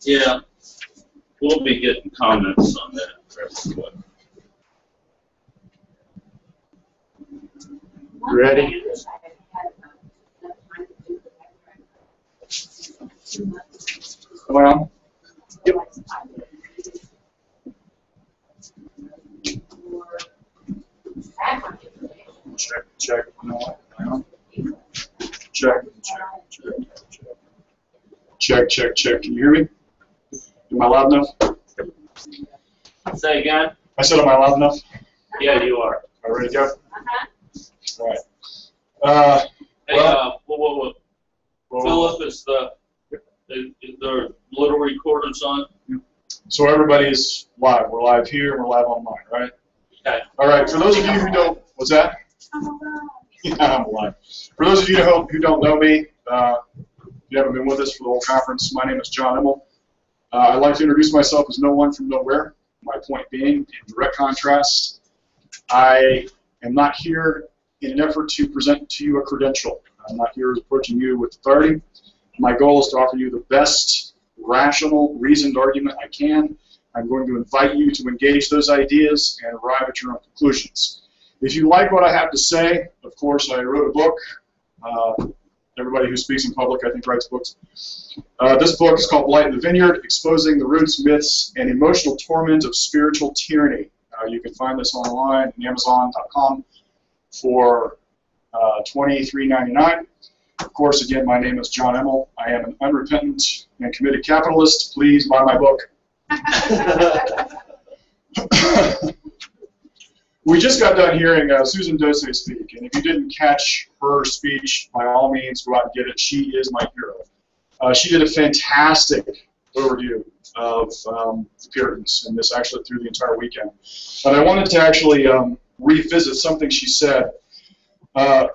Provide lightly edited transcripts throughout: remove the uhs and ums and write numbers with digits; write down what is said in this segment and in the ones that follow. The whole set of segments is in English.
Yeah, we'll be getting comments on that very quick. Ready? Well, yep. Check. No. Check. Can you hear me? Am I loud enough? Say again? I said, am I loud enough? Yeah, you are. All right, ready to go? All right. Hey, whoa. Philip, is the little recorders on? So everybody's live. We're live here and we're live online, right? Okay. All right. For those of you who don't, what's that? Yeah, I'm alive. For those of you who don't know me, you haven't been with us for the whole conference, my name is John Immel. I'd like to introduce myself as no one from nowhere. My point being, in direct contrast, I am not here in an effort to present to you a credential. I'm not here approaching you with authority. My goal is to offer you the best, rational, reasoned argument I can. I'm going to invite you to engage those ideas and arrive at your own conclusions. If you like what I have to say, of course, I wrote a book. Everybody who speaks in public, I think, writes books. This book is called Blight in the Vineyard, Exposing the Roots, Myths, and Emotional Torment of Spiritual Tyranny. You can find this online at Amazon.com for $23.99. Of course, again, my name is John Immel. I am an unrepentant and committed capitalist. Please buy my book. We just got done hearing Susan Dose speak, and if you didn't catch her speech, by all means, go out and get it. She is my hero. She did a fantastic overview of the Puritans, and this actually through the entire weekend. But I wanted to actually revisit something she said.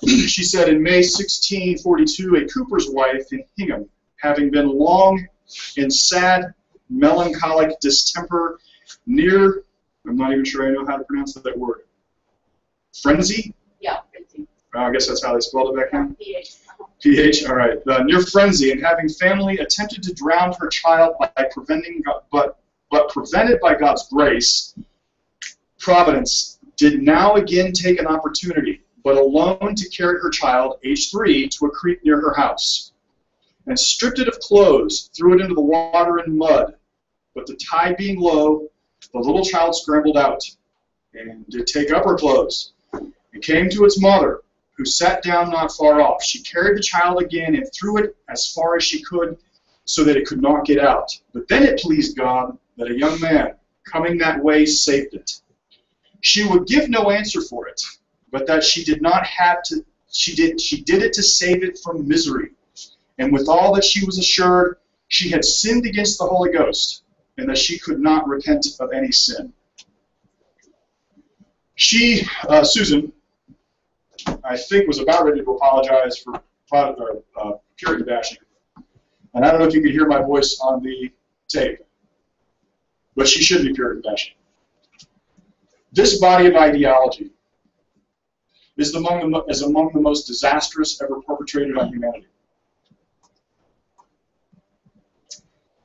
She said, in May 1642, a cooper's wife in Hingham, having been long in sad, melancholic distemper, near, I'm not even sure I know how to pronounce that word, frenzy? Yeah, frenzy. I guess that's how they spelled it back then? PH. PH, all right. Near frenzy, and having family attempted to drown her child by prevented by God's grace, Providence did now again take an opportunity, but alone to carry her child, age 3, to a creek near her house, and stripped it of clothes, threw it into the water and mud. But the tide being low, the little child scrambled out, and did take up her clothes, and came to its mother, who sat down not far off. She carried the child again, and threw it as far as she could, so that it could not get out. But then it pleased God that a young man, coming that way, saved it. She would give no answer for it, but that she did not have to, she did it to save it from misery. And with all that she was assured, she had sinned against the Holy Ghost, and that she could not repent of any sin. She, Susan, I think, was about ready to apologize for Puritan bashing. And I don't know if you could hear my voice on the tape, but she should be Puritan bashing. This body of ideology is among the most disastrous ever perpetrated on humanity.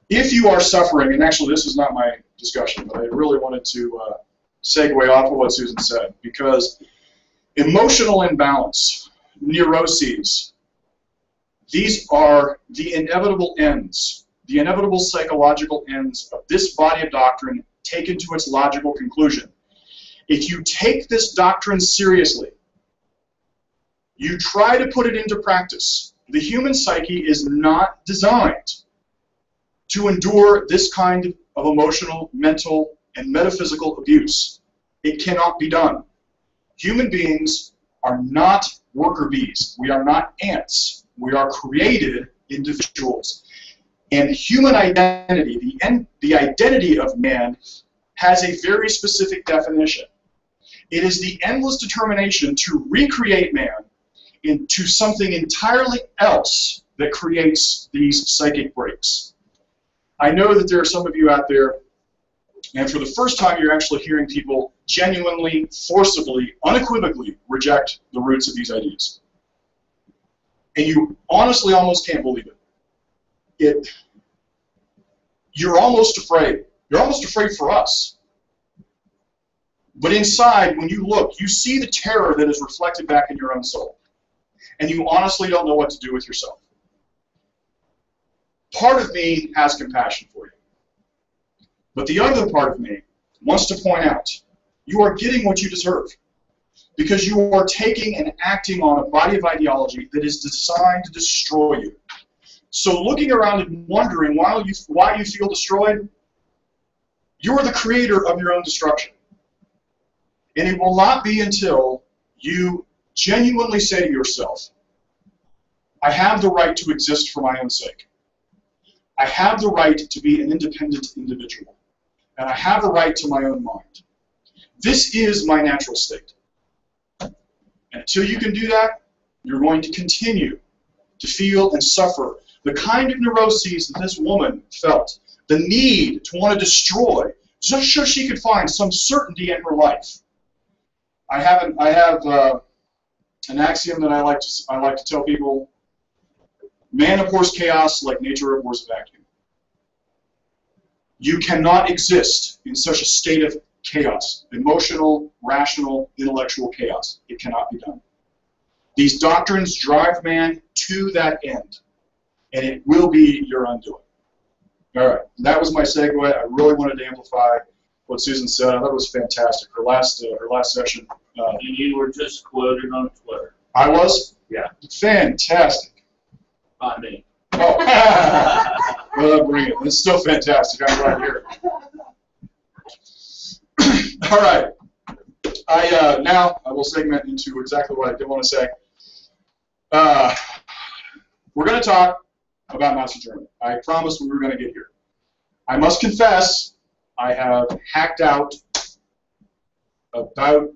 If you are suffering, and actually this is not my discussion, but I really wanted to segue off of what Susan said, because emotional imbalance, neuroses, these are the inevitable ends, the inevitable psychological ends of this body of doctrine taken to its logical conclusion. If you take this doctrine seriously, you try to put it into practice, the human psyche is not designed to endure this kind of emotional, mental, and metaphysical abuse. It cannot be done. Human beings are not worker bees. We are not ants. We are created individuals. And human identity, the identity of man, has a very specific definition. It is the endless determination to recreate man into something entirely else that creates these psychic breaks. I know that there are some of you out there, and for the first time you're actually hearing people genuinely, forcibly, unequivocally reject the roots of these ideas. And you honestly almost can't believe it. you're almost afraid. You're almost afraid for us. But inside, when you look, you see the terror that is reflected back in your own soul. And you honestly don't know what to do with yourself. Part of me has compassion for you. But the other part of me wants to point out, you are getting what you deserve. Because you are taking and acting on a body of ideology that is designed to destroy you. So looking around and wondering why you feel destroyed, you are the creator of your own destruction. And it will not be until you genuinely say to yourself, I have the right to exist for my own sake. I have the right to be an independent individual. And I have a right to my own mind. This is my natural state. And until you can do that, you're going to continue to feel and suffer the kind of neuroses that this woman felt, the need to want to destroy, just so she could find some certainty in her life. I have an axiom that I like to tell people: man abhors chaos like nature abhors a vacuum. You cannot exist in such a state of chaos, emotional, rational, intellectual chaos. It cannot be done. These doctrines drive man to that end, and it will be your undoing. All right, that was my segue. I really wanted to amplify what Susan said. I thought it was fantastic. Her last session. And you were just quoted on Twitter. I was? Yeah. Fantastic. Not me. Oh. Well, bring it. It's still fantastic. I'm right here. All right. Now I will segment into exactly what I did want to say. We're going to talk about Nazi Germany. I promised we were going to get here. I must confess, I have hacked out about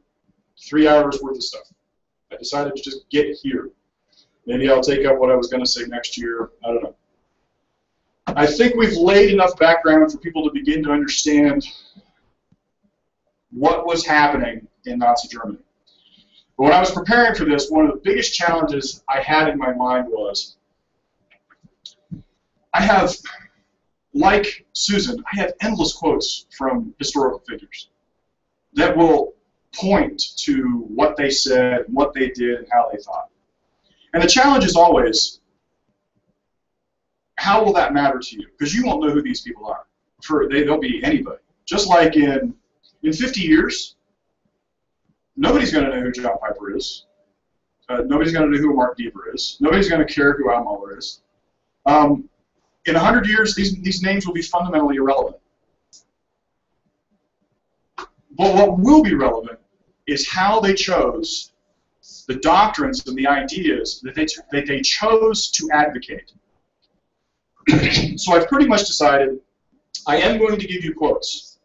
3 hours worth of stuff. I decided to just get here. Maybe I'll take up what I was going to say next year. I don't know. I think we've laid enough background for people to begin to understand what was happening in Nazi Germany. But when I was preparing for this, one of the biggest challenges I had in my mind was, I have, like Susan, I have endless quotes from historical figures that will point to what they said, what they did, and how they thought. And the challenge is always, how will that matter to you? Because you won't know who these people are. They'll be anybody. Just like in 50 years, nobody's going to know who John Piper is. Nobody's going to know who Mark Deaver is. Nobody's going to care who Al Muller is. In 100 years, these names will be fundamentally irrelevant. But what will be relevant is how they chose the doctrines and the ideas that they chose to advocate. So I've pretty much decided I am going to give you quotes,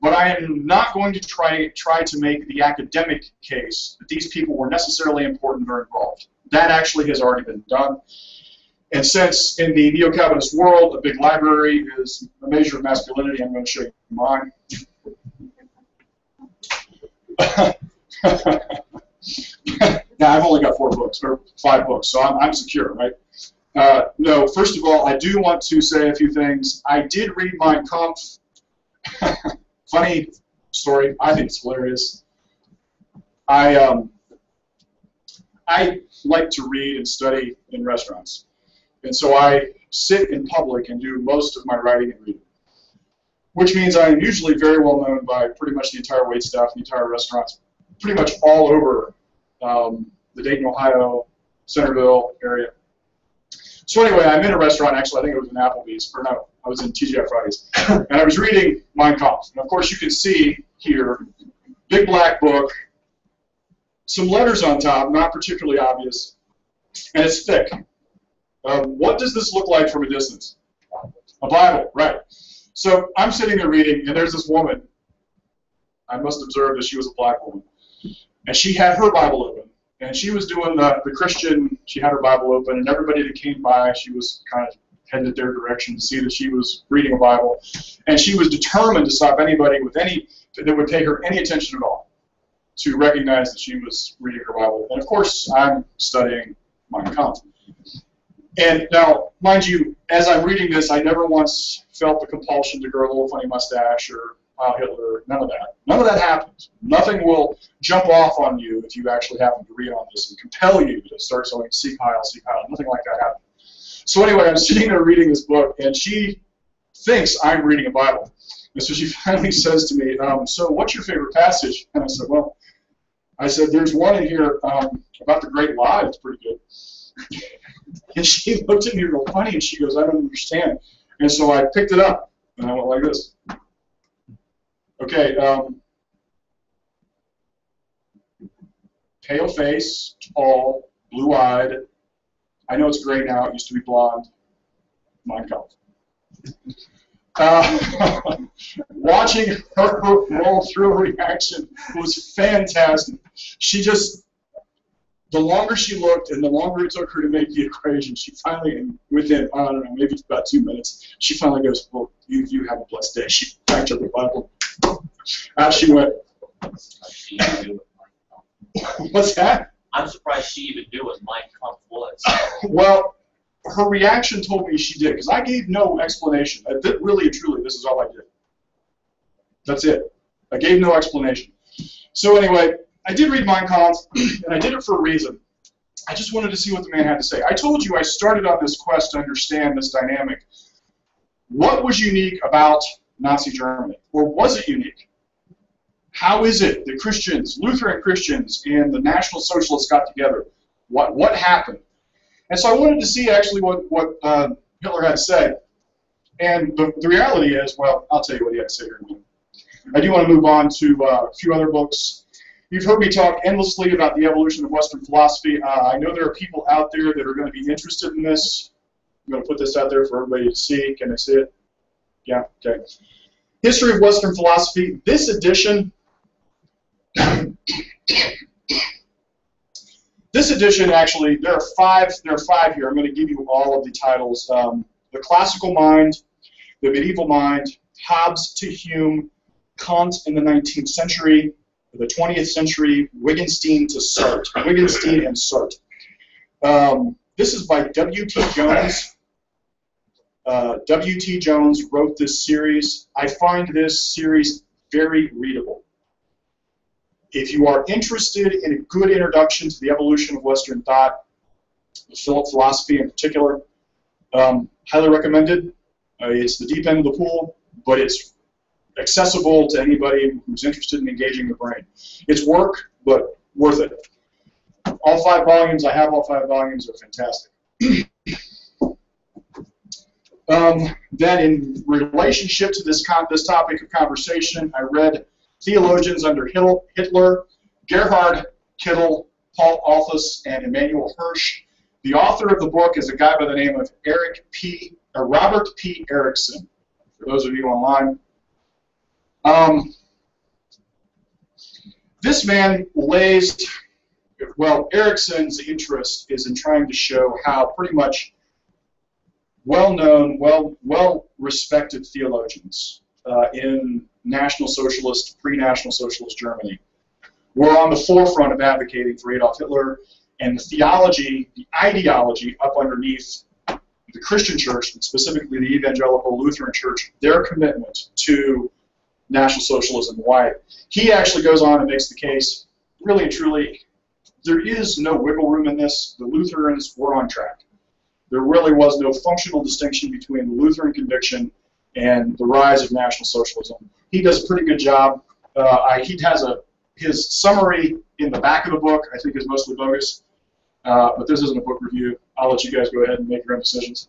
but I am not going to try to make the academic case that these people were necessarily important or involved. That actually has already been done. And since in the neo-Calvinist world, a big library is a measure of masculinity, I'm going to show you mine. Now, I've only got 4 books, or 5 books, so I'm secure, right? No, first of all, I do want to say a few things. I did read Mein Kampf. Funny story. I think it's hilarious. I like to read and study in restaurants. And so I sit in public and do most of my writing and reading, which means I am usually very well known by pretty much the entire waitstaff, the entire restaurants, pretty much all over the Dayton, Ohio, Centerville area. So anyway, I'm in a restaurant, actually, I think it was in Applebee's, or no, I was in TGI Fridays, and I was reading Mein Kampf. And of course you can see here, big black book, some letters on top, not particularly obvious, and it's thick. What does this look like from a distance? A Bible, right. So I'm sitting there reading, and there's this woman. I must observe that she was a black woman. And she had her Bible open. And she was doing the Christian, she had her Bible open, and everybody that came by, she was kind of headed their direction to see that she was reading a Bible. And she was determined to stop anybody with that would pay her any attention at all to recognize that she was reading her Bible. And of course, I'm studying Mein Kampf. And now, mind you, as I'm reading this, I never once felt the compulsion to grow a little funny mustache or Heil Hitler, none of that. None of that happens. Nothing will jump off on you if you actually happen to read on this and compel you to start saying, seek Heil, seek Heil. Nothing like that happens. So anyway, I'm sitting there reading this book, and she thinks I'm reading a Bible. And so she finally says to me, so what's your favorite passage? And I said, well, there's one in here about the Great Lie. It's pretty good. And she looked at me real funny, and she goes, I don't understand. And so I picked it up, and I went like this. Okay, pale face, tall, blue-eyed. I know it's gray now. It used to be blonde. Mein Kampf. Watching her roll through a reaction was fantastic. She just, the longer she looked and the longer it took her to make the equation, she finally, within, I don't know, maybe about 2 minutes, she finally goes, well, you have a blessed day. She packed up the Bible. Out she went. What's that? I'm surprised she even knew what Mein Kampf was. Well, her reaction told me she did, because I gave no explanation. Really and truly, this is all I did. That's it. I gave no explanation. So anyway, I did read Mein Kampf, and I did it for a reason. I just wanted to see what the man had to say. I told you I started on this quest to understand this dynamic. What was unique about Nazi Germany? Or was it unique? How is it that Christians, Lutheran Christians, and the National Socialists got together? What happened? And so I wanted to see actually what Hitler had to say. And the reality is, well, I'll tell you what he had to say here in a minute. I do want to move on to a few other books. You've heard me talk endlessly about the evolution of Western philosophy. I know there are people out there that are going to be interested in this. I'm going to put this out there for everybody to see. Can they see it? Yeah, okay. History of Western Philosophy. This edition, actually, there are five here. I'm going to give you all of the titles. The Classical Mind, The Medieval Mind, Hobbes to Hume, Kant in the 19th century, the 20th century, Wittgenstein and Sartre. This is by W.T. Jones. W.T. Jones wrote this series. I find this series very readable. If you are interested in a good introduction to the evolution of Western thought, philosophy in particular, highly recommended. It's the deep end of the pool, but it's accessible to anybody who's interested in engaging the brain. It's work, but worth it. All 5 volumes, I have all 5 volumes, are fantastic. Then in relationship to this topic of conversation, I read Theologians Under Hitler, Gerhard Kittel, Paul Althus, and Emanuel Hirsch. The author of the book is a guy by the name of Robert P. Erickson, for those of you online. This man lays, well, Erickson's interest is in trying to show how pretty much well-known, well-respected theologians in National Socialist, pre-National Socialist Germany were on the forefront of advocating for Adolf Hitler, and the theology, the ideology up underneath the Christian church, and specifically the Evangelical Lutheran Church, their commitment to National Socialism. Why? He actually goes on and makes the case, really and truly, there is no wiggle room in this. The Lutherans were on track. There really was no functional distinction between the Lutheran conviction and the rise of National Socialism. He does a pretty good job. He has his summary in the back of the book, I think, is mostly bogus. But this isn't a book review. I'll let you guys go ahead and make your own decisions.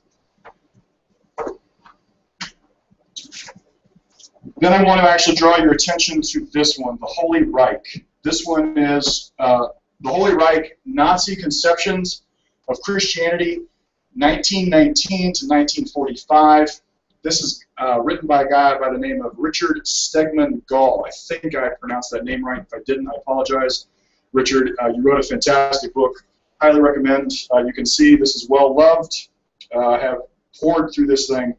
Then I want to actually draw your attention to this one, the Holy Reich. This one is the Holy Reich, Nazi Conceptions of Christianity, 1919 to 1945. This is written by a guy by the name of Richard Stegman Gall. I think I pronounced that name right. If I didn't, I apologize. Richard, you wrote a fantastic book. Highly recommend. You can see this is well loved. I have poured through this thing.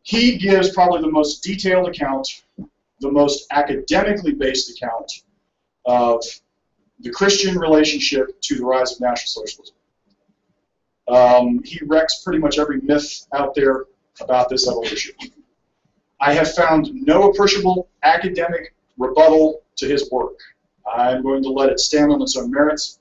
He gives probably the most detailed account, the most academically based account of the Christian relationship to the rise of National Socialism. He wrecks pretty much every myth out there about this evolution. I have found no appreciable academic rebuttal to his work. I'm going to let it stand on its own merits.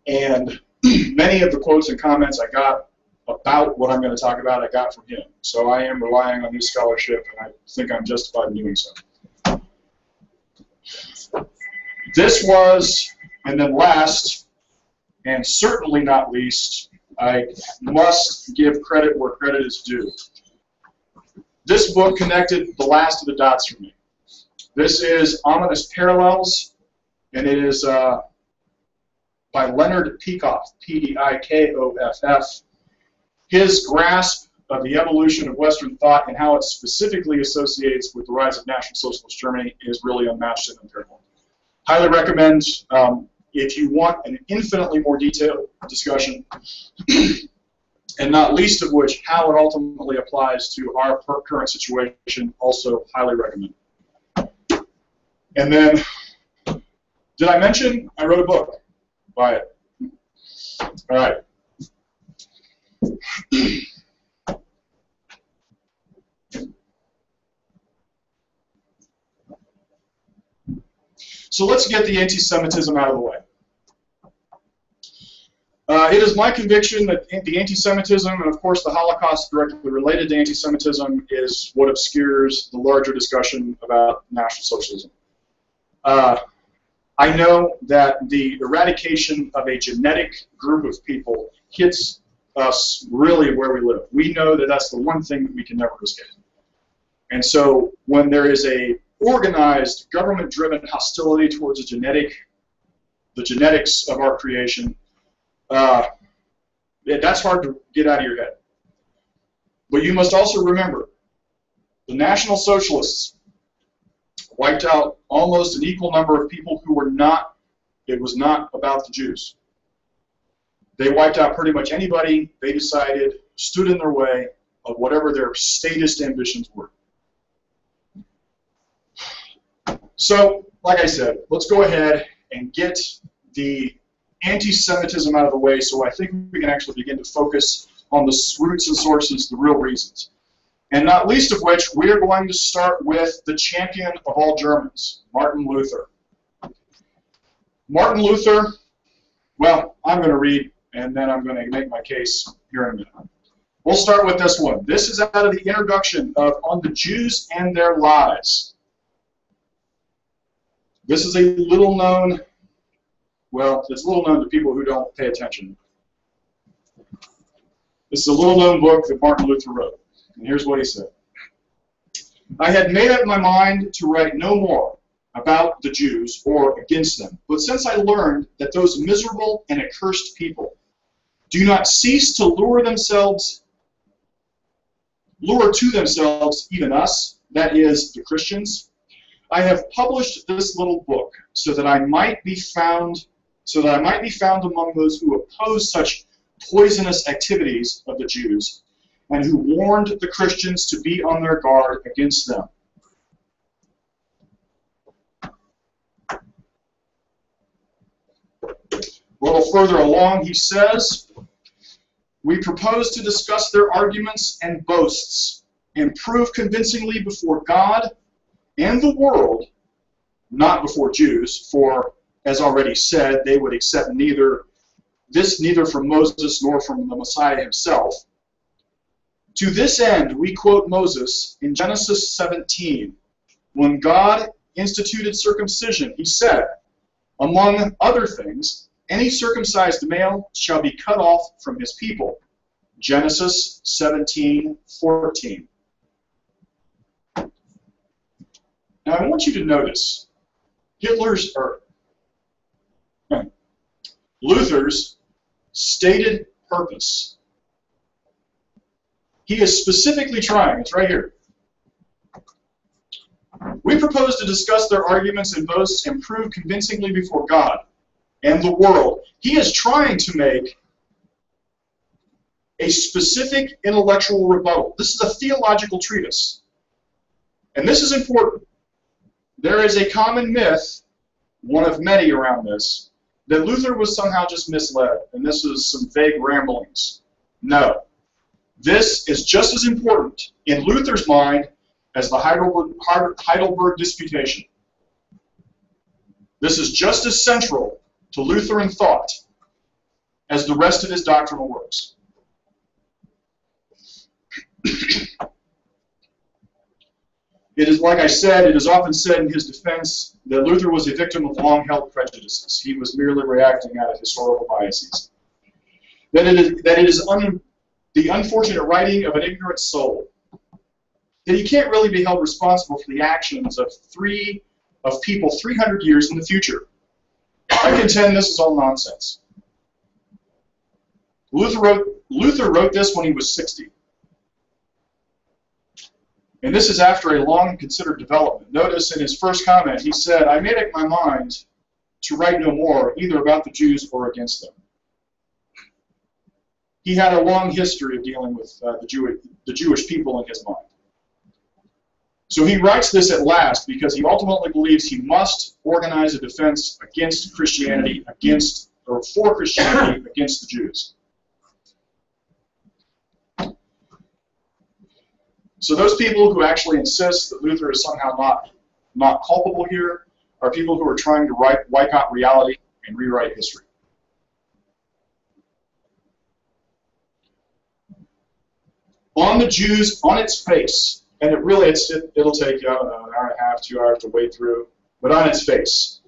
And many of the quotes and comments I got about what I'm going to talk about, I got from him. So I am relying on his scholarship, and I think I'm justified in doing so. This was, and then last, and certainly not least, I must give credit where credit is due. This book connected the last of the dots for me. This is Ominous Parallels, and it is by Leonard Peikoff, P-E-I-K-O-F-F. His grasp of the evolution of Western thought and how it specifically associates with the rise of National Socialist Germany is really unmatched and unparalleled. Highly recommend if you want an infinitely more detailed discussion, and not least of which how it ultimately applies to our current situation, also highly recommend. And then, did I mention I wrote a book? Buy it. All right. So let's get the anti-Semitism out of the way. It is my conviction that the anti-Semitism, and of course the Holocaust directly related to anti-Semitism, is what obscures the larger discussion about National Socialism. I know that the eradication of a genetic group of people hits us really where we live. We know that that's the one thing that we can never escape. And so when there is a organized, government-driven hostility towards the genetics of our creation, that's hard to get out of your head. But you must also remember, the National Socialists wiped out almost an equal number of people who were not, it was not about the Jews. They wiped out pretty much anybody they decided stood in their way of whatever their statist ambitions were. So, like I said, let's go ahead and get the anti-Semitism out of the way, so I think we can actually begin to focus on the roots and sources, the real reasons. And not least of which, we're going to start with the champion of all Germans, Martin Luther. Martin Luther, well, I'm going to read, and then I'm going to make my case here in a minute. We'll start with this one. This is out of the introduction of On the Jews and Their Lies. This is a little known, well, it's little known to people who don't pay attention. This is a little known book that Martin Luther wrote. And here's what he said. I had made up my mind to write no more about the Jews or against them, but since I learned that those miserable and accursed people do not cease to lure to themselves even us, that is, the Christians, I have published this little book so that I might be found among those who oppose such poisonous activities of the Jews, and who warned the Christians to be on their guard against them. A little further along, he says, we propose to discuss their arguments and boasts, and prove convincingly before God and the world, not before Jews, for, as already said, they would accept neither from Moses nor from the Messiah himself. To this end, we quote Moses in Genesis 17. When God instituted circumcision, he said, among other things, any circumcised male shall be cut off from his people. Genesis 17:14. Now I want you to notice Luther's stated purpose. He is specifically trying, it's right here. We propose to discuss their arguments and boasts and prove convincingly before God and the world. He is trying to make a specific intellectual rebuttal. This is a theological treatise. And this is important. There is a common myth, one of many around this, that Luther was somehow just misled, and this is some vague ramblings. No. This is just as important in Luther's mind as the Heidelberg Disputation. This is just as central to Lutheran thought as the rest of his doctrinal works. It is, like I said, it is often said in his defense that Luther was a victim of long-held prejudices. He was merely reacting out of historical biases. That it is the unfortunate writing of an ignorant soul. That he can't really be held responsible for the actions of people 300 years in the future. I contend this is all nonsense. Luther wrote this when he was 60. And this is after a long and considered development. Notice in his first comment, he said, I made up my mind to write no more, either about the Jews or against them. He had a long history of dealing with the Jewish people in his mind. So he writes this at last because he ultimately believes he must organize a defense against Christianity, for Christianity against the Jews. So those people who actually insist that Luther is somehow not culpable here are people who are trying to wipe out reality and rewrite history. On the Jews, on its face, and it'll take, I don't know, an hour and a half, 2 hours to wade through, but on its face,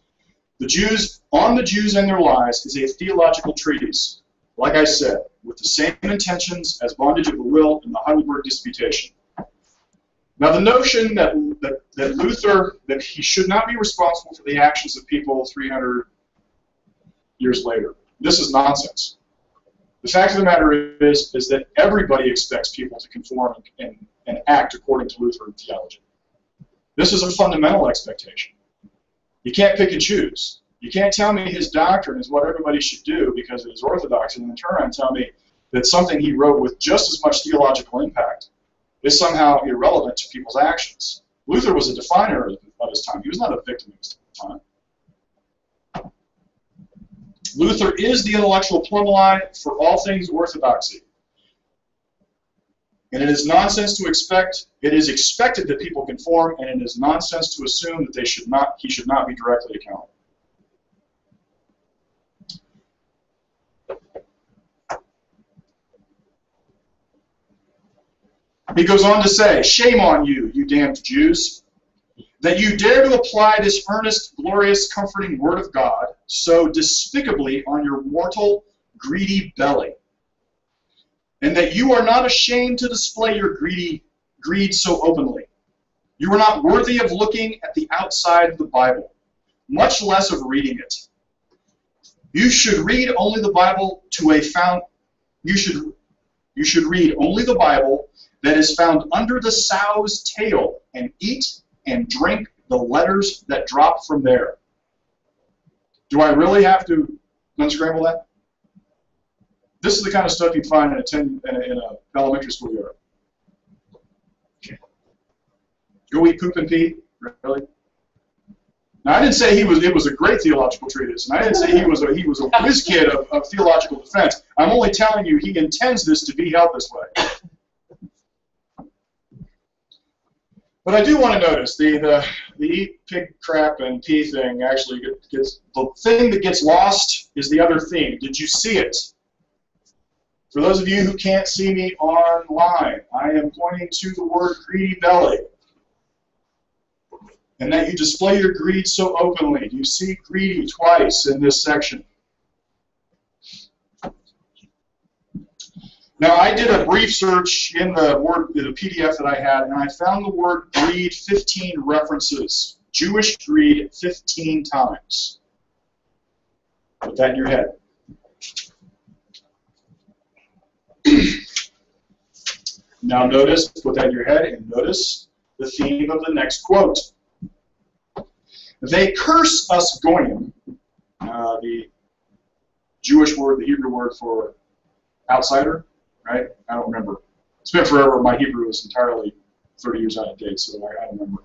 On the Jews and Their Lies is a theological treatise, like I said, with the same intentions as Bondage of the Will and the Heidelberg Disputation. Now, the notion that Luther, that he should not be responsible for the actions of people 300 years later, this is nonsense. The fact of the matter is that everybody expects people to conform and act according to Lutheran theology. This is a fundamental expectation. You can't pick and choose. You can't tell me his doctrine is what everybody should do because it is orthodox, and then turn around and tell me that something he wrote with just as much theological impact is somehow irrelevant to people's actions. Luther was a definer of his time. He was not a victim of his time. Luther is the intellectual plumb line for all things orthodoxy. And it is nonsense to expect, it is expected that people conform, and it is nonsense to assume that he should not be directly accountable. He goes on to say, shame on you, you damned Jews, that you dare to apply this earnest, glorious, comforting word of God so despicably on your mortal, greedy belly, and that you are not ashamed to display your greed so openly. You are not worthy of looking at the outside of the Bible, much less of reading it. You should read only the Bible You should read only the Bible that is found under the sow's tail, and eat and drink the letters that drop from there. Do I really have to unscramble that? This is the kind of stuff you'd find in an elementary school yard. Okay. Go eat poop and pee? Really? Now, I didn't say it was a great theological treatise, and I didn't say he was a whiz kid of theological defense. I'm only telling you he intends this to be held this way. But I do want to notice the eat pig crap and pee thing actually gets, the thing that gets lost is the other theme. Did you see it? For those of you who can't see me online, I am pointing to the word greedy belly. And that you display your greed so openly. You see greedy twice in this section. Now, I did a brief search in the PDF that I had, and I found the word greed 15 references. Jewish greed 15 times. Put that in your head. Now notice, put that in your head, and notice the theme of the next quote. They curse us goyim, the Jewish word, the Hebrew word for outsider. Right? I don't remember. It's been forever. My Hebrew is entirely 30 years out of date, so I don't remember.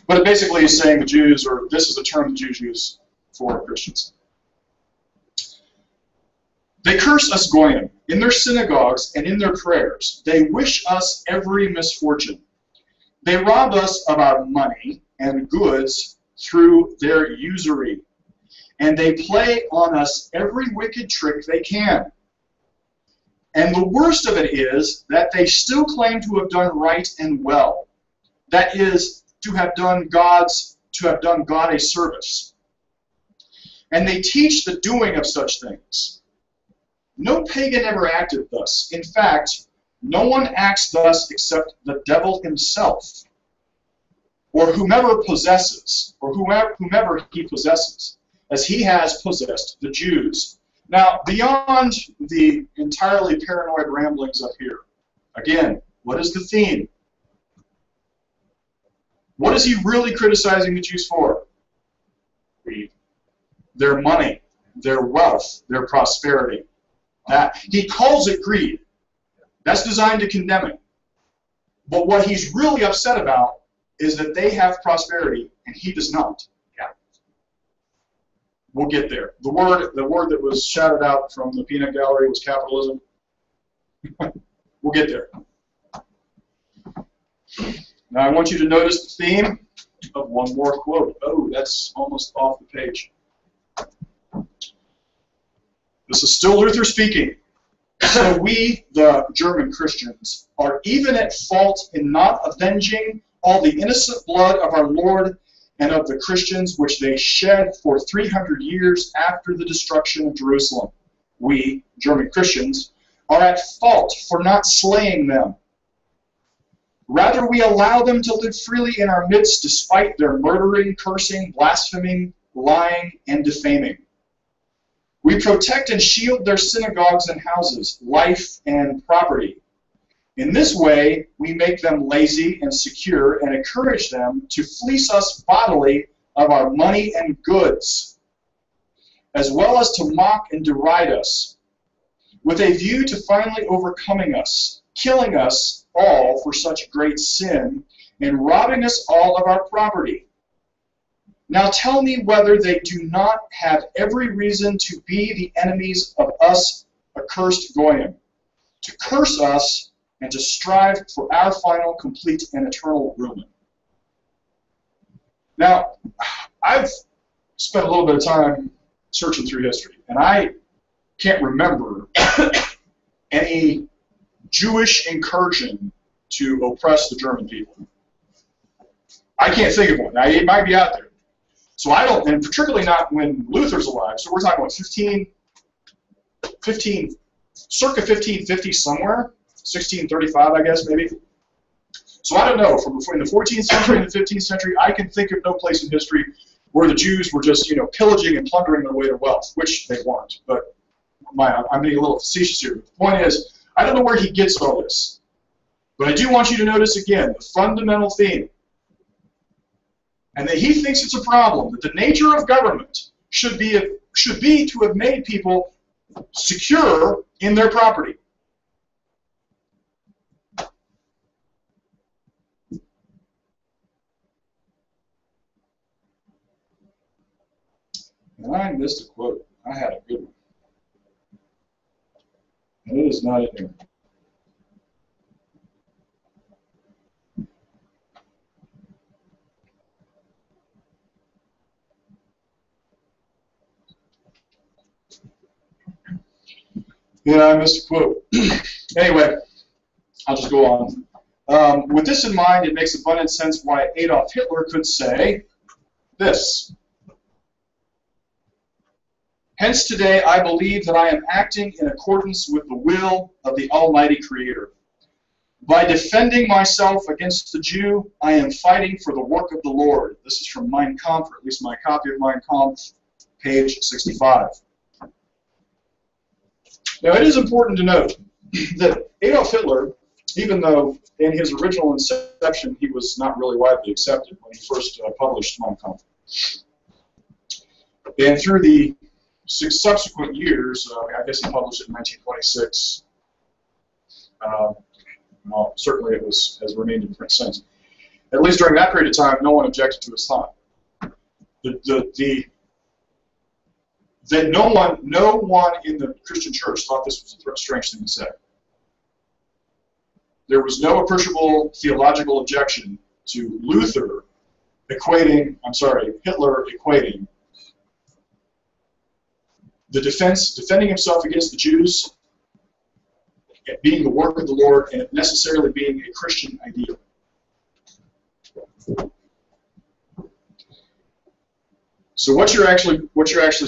But it basically is saying the Jews, or this is the term the Jews use for Christians. They curse us goyim in their synagogues and in their prayers. They wish us every misfortune. They rob us of our money and goods through their usury. And they play on us every wicked trick they can. And the worst of it is that they still claim to have done right and well. That is, to have done God a service. And they teach the doing of such things. No pagan ever acted thus. In fact, no one acts thus except the devil himself, or whomever possesses, or whomever he possesses, as he has possessed the Jews. Now, beyond the entirely paranoid ramblings up here, again, what is the theme? What is he really criticizing the Jews for? Greed. Their money, their wealth, their prosperity. He calls it greed. That's designed to condemn it. But what he's really upset about is that they have prosperity and he does not. Yeah. We'll get there. The word that was shouted out from the peanut gallery was capitalism. We'll get there. Now I want you to notice the theme of one more quote. Oh, that's almost off the page. This is still Luther speaking. So we, the German Christians, are even at fault in not avenging all the innocent blood of our Lord and of the Christians which they shed for 300 years after the destruction of Jerusalem. We, German Christians, are at fault for not slaying them. Rather, we allow them to live freely in our midst despite their murdering, cursing, blaspheming, lying, and defaming. We protect and shield their synagogues and houses, life and property. In this way, we make them lazy and secure and encourage them to fleece us bodily of our money and goods, as well as to mock and deride us, with a view to finally overcoming us, killing us all for such great sin, and robbing us all of our property. Now tell me whether they do not have every reason to be the enemies of us accursed goyim, to curse us and to strive for our final, complete, and eternal ruin. Now, I've spent a little bit of time searching through history, and I can't remember any Jewish incursion to oppress the German people. I can't think of one. Now, it might be out there. So I don't, and particularly not when Luther's alive. So we're talking about circa 1550 somewhere, 1635, I guess, maybe. So I don't know, from in the 14th century and the 15th century, I can think of no place in history where the Jews were just, pillaging and plundering their way to wealth, which they weren't. But I'm being a little facetious here. The point is, I don't know where he gets all this. But I do want you to notice again the fundamental theme. And that he thinks it's a problem, that the nature of government should be to have made people secure in their property. And I missed a quote. I had a good one. And it is not in here. Yeah, I missed a quote. Anyway, I'll just go on. With this in mind, it makes abundant sense why Adolf Hitler could say this. Hence today I believe that I am acting in accordance with the will of the Almighty Creator. By defending myself against the Jew, I am fighting for the work of the Lord. This is from Mein Kampf, or at least my copy of Mein Kampf, page 65. Now, it is important to note that Adolf Hitler, even though in his original inception he was not really widely accepted when he first published Mein Kampf, and through the subsequent years, I guess he published it in 1926, well, certainly it has remained in print since. At least during that period of time, no one objected to his thought. The that no one in the Christian church thought this was a strange thing to say. There was no appreciable theological objection to Hitler equating the defending himself against the Jews being the work of the Lord and it necessarily being a Christian ideal. So what you're actually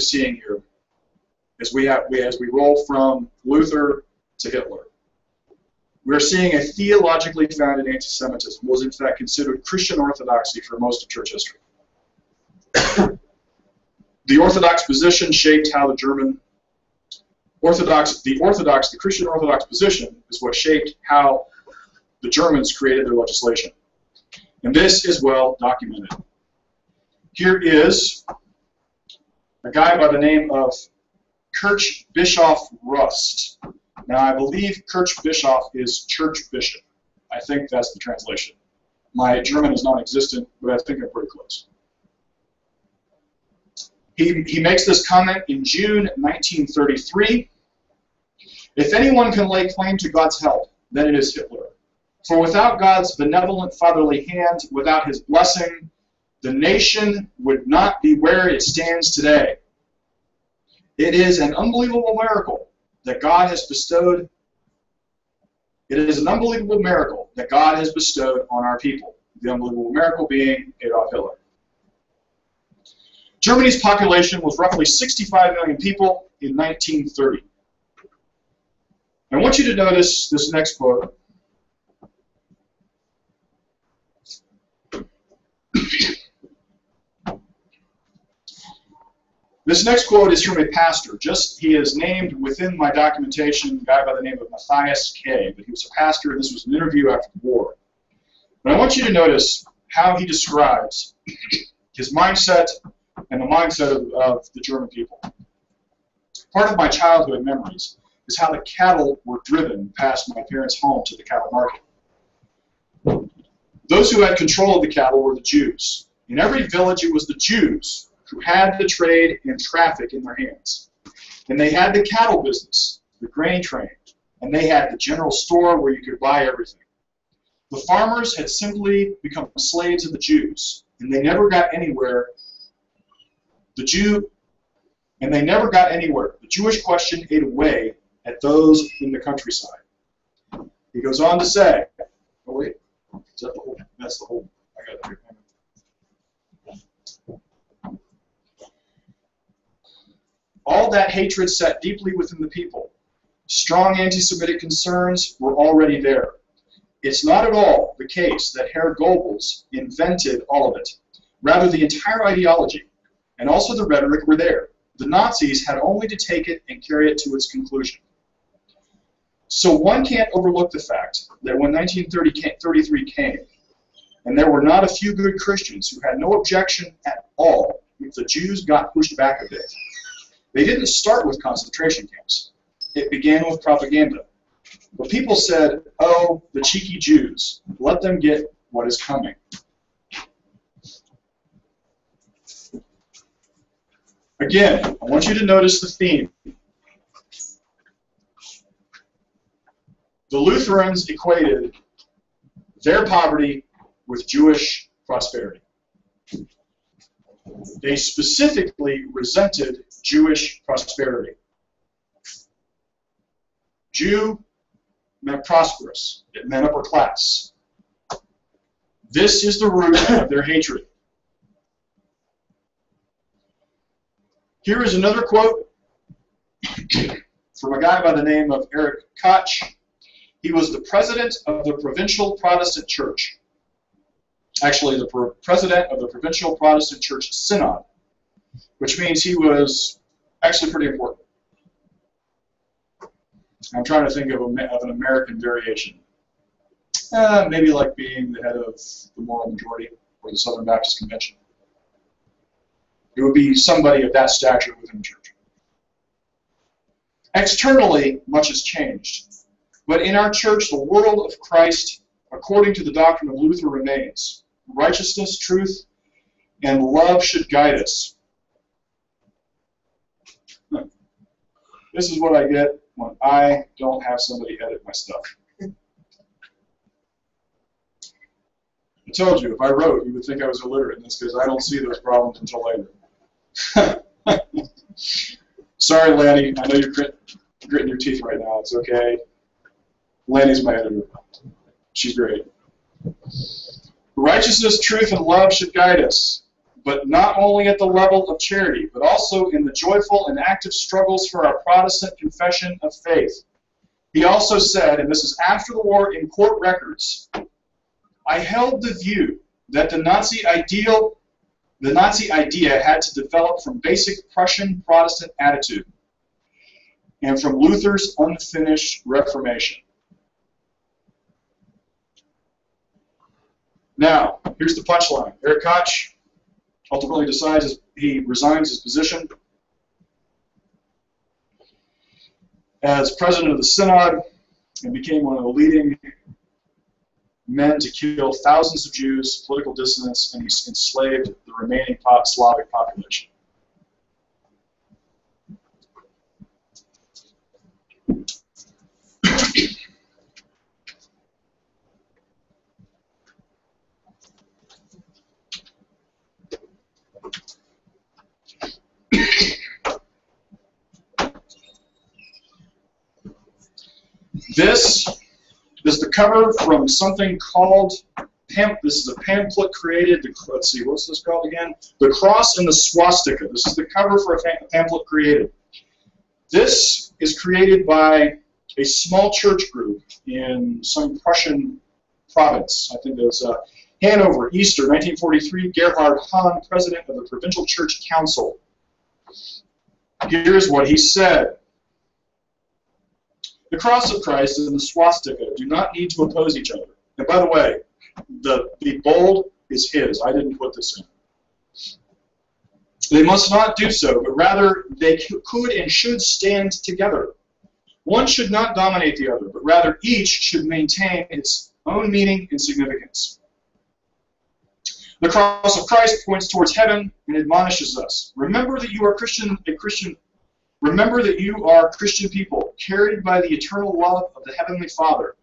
seeing here is as we roll from Luther to Hitler, we are seeing a theologically founded anti-Semitism was in fact considered Christian orthodoxy for most of church history. The Orthodox position shaped how the Christian Orthodox position is what shaped how the Germans created their legislation. And this is well documented. Here is a guy by the name of Kirchbischof Rust. Now, I believe Kirchbischof is church bishop. I think that's the translation. My German is non-existent, but I think I'm pretty close. He makes this comment in June 1933. If anyone can lay claim to God's help, then it is Hitler. For without God's benevolent fatherly hand, without his blessing, the nation would not be where it stands today. It is an unbelievable miracle that God has bestowed. It is an unbelievable miracle that God has bestowed on our people. The unbelievable miracle being Adolf Hitler. Germany's population was roughly 65 million people in 1930. I want you to notice this next quote. This next quote is from a pastor. He is named within my documentation, a guy by the name of Matthias K. But he was a pastor, and this was an interview after the war. But I want you to notice how he describes his mindset and the mindset of the German people. Part of my childhood memories is how the cattle were driven past my parents' home to the cattle market. Those who had control of the cattle were the Jews. In every village, it was the Jews who had the trade and traffic in their hands. And they had the cattle business, the grain train, and they had the general store where you could buy everything. The farmers had simply become slaves of the Jews, and they never got anywhere. The Jewish question ate away at those in the countryside. He goes on to say, oh wait, is that the whole? That's the whole. I got it here. All that hatred sat deeply within the people. Strong anti-Semitic concerns were already there. It's not at all the case that Herr Goebbels invented all of it. Rather, the entire ideology and also the rhetoric were there. The Nazis had only to take it and carry it to its conclusion. So one can't overlook the fact that when 1933 came, and there were not a few good Christians who had no objection at all if the Jews got pushed back a bit. They didn't start with concentration camps. It began with propaganda. But people said, oh, the cheeky Jews, let them get what is coming. Again, I want you to notice the theme. The Lutherans equated their poverty with Jewish prosperity. They specifically resented Jewish prosperity. Jew meant prosperous. It meant upper class. This is the root of their hatred. Here is another quote from a guy by the name of Erich Koch. He was the president of the Provincial Protestant Church. Actually, the president of the Provincial Protestant Church Synod, which means he was actually pretty important. I'm trying to think of an American variation. Maybe like being the head of the Moral Majority or the Southern Baptist Convention. It would be somebody of that stature within the church. Externally, much has changed. But in our church, the world of Christ, according to the doctrine of Luther, remains. Righteousness, truth, and love should guide us. This is what I get when I don't have somebody edit my stuff. I told you, if I wrote, you would think I was illiterate, and that's because I don't see those problems until later. Sorry, Lanny. I know you're gritting your teeth right now. It's okay. Lanny's my editor. She's great. Righteousness, truth, and love should guide us, but not only at the level of charity, but also in the joyful and active struggles for our Protestant confession of faith. He also said, and this is after the war in court records, I held the view that the Nazi idea had to develop from basic Prussian Protestant attitude and from Luther's unfinished Reformation. Now, here's the punchline. Eric Koch ultimately decides he resigns his position as president of the Synod and became one of the leading men to kill thousands of Jews, political dissidents, and he enslaved the remaining Slavic population. This is the cover from something called, this is a pamphlet created, let's see, what's this called again? The Cross and the Swastika. This is the cover for a pamphlet created. This is created by a small church group in some Prussian province. I think it was Hanover, Easter, 1943, Gerhard Hahn, president of the Provincial Church Council. Here's what he said. The cross of Christ and the swastika do not need to oppose each other. And by the way, the bold is his. I didn't put this in. They must not do so, but rather they could and should stand together. One should not dominate the other, but rather each should maintain its own meaning and significance. The cross of Christ points towards heaven and admonishes us. Remember that you are Remember that you are Christian people, carried by the eternal love of the Heavenly Father,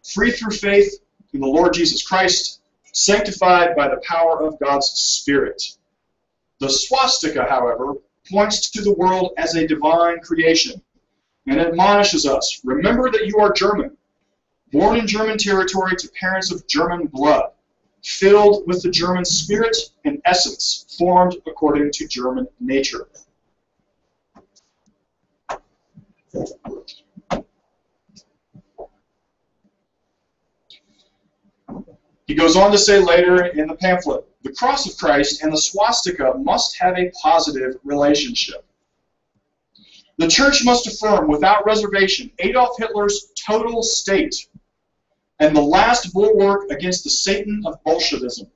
free through faith in the Lord Jesus Christ, sanctified by the power of God's Spirit. The swastika, however, points to the world as a divine creation and admonishes us. Remember that you are German, born in German territory to parents of German blood, filled with the German spirit and essence, formed according to German nature. He goes on to say later in the pamphlet, the cross of Christ and the swastika must have a positive relationship. The church must affirm without reservation Adolf Hitler's total state and the last bulwark against the Satan of Bolshevism.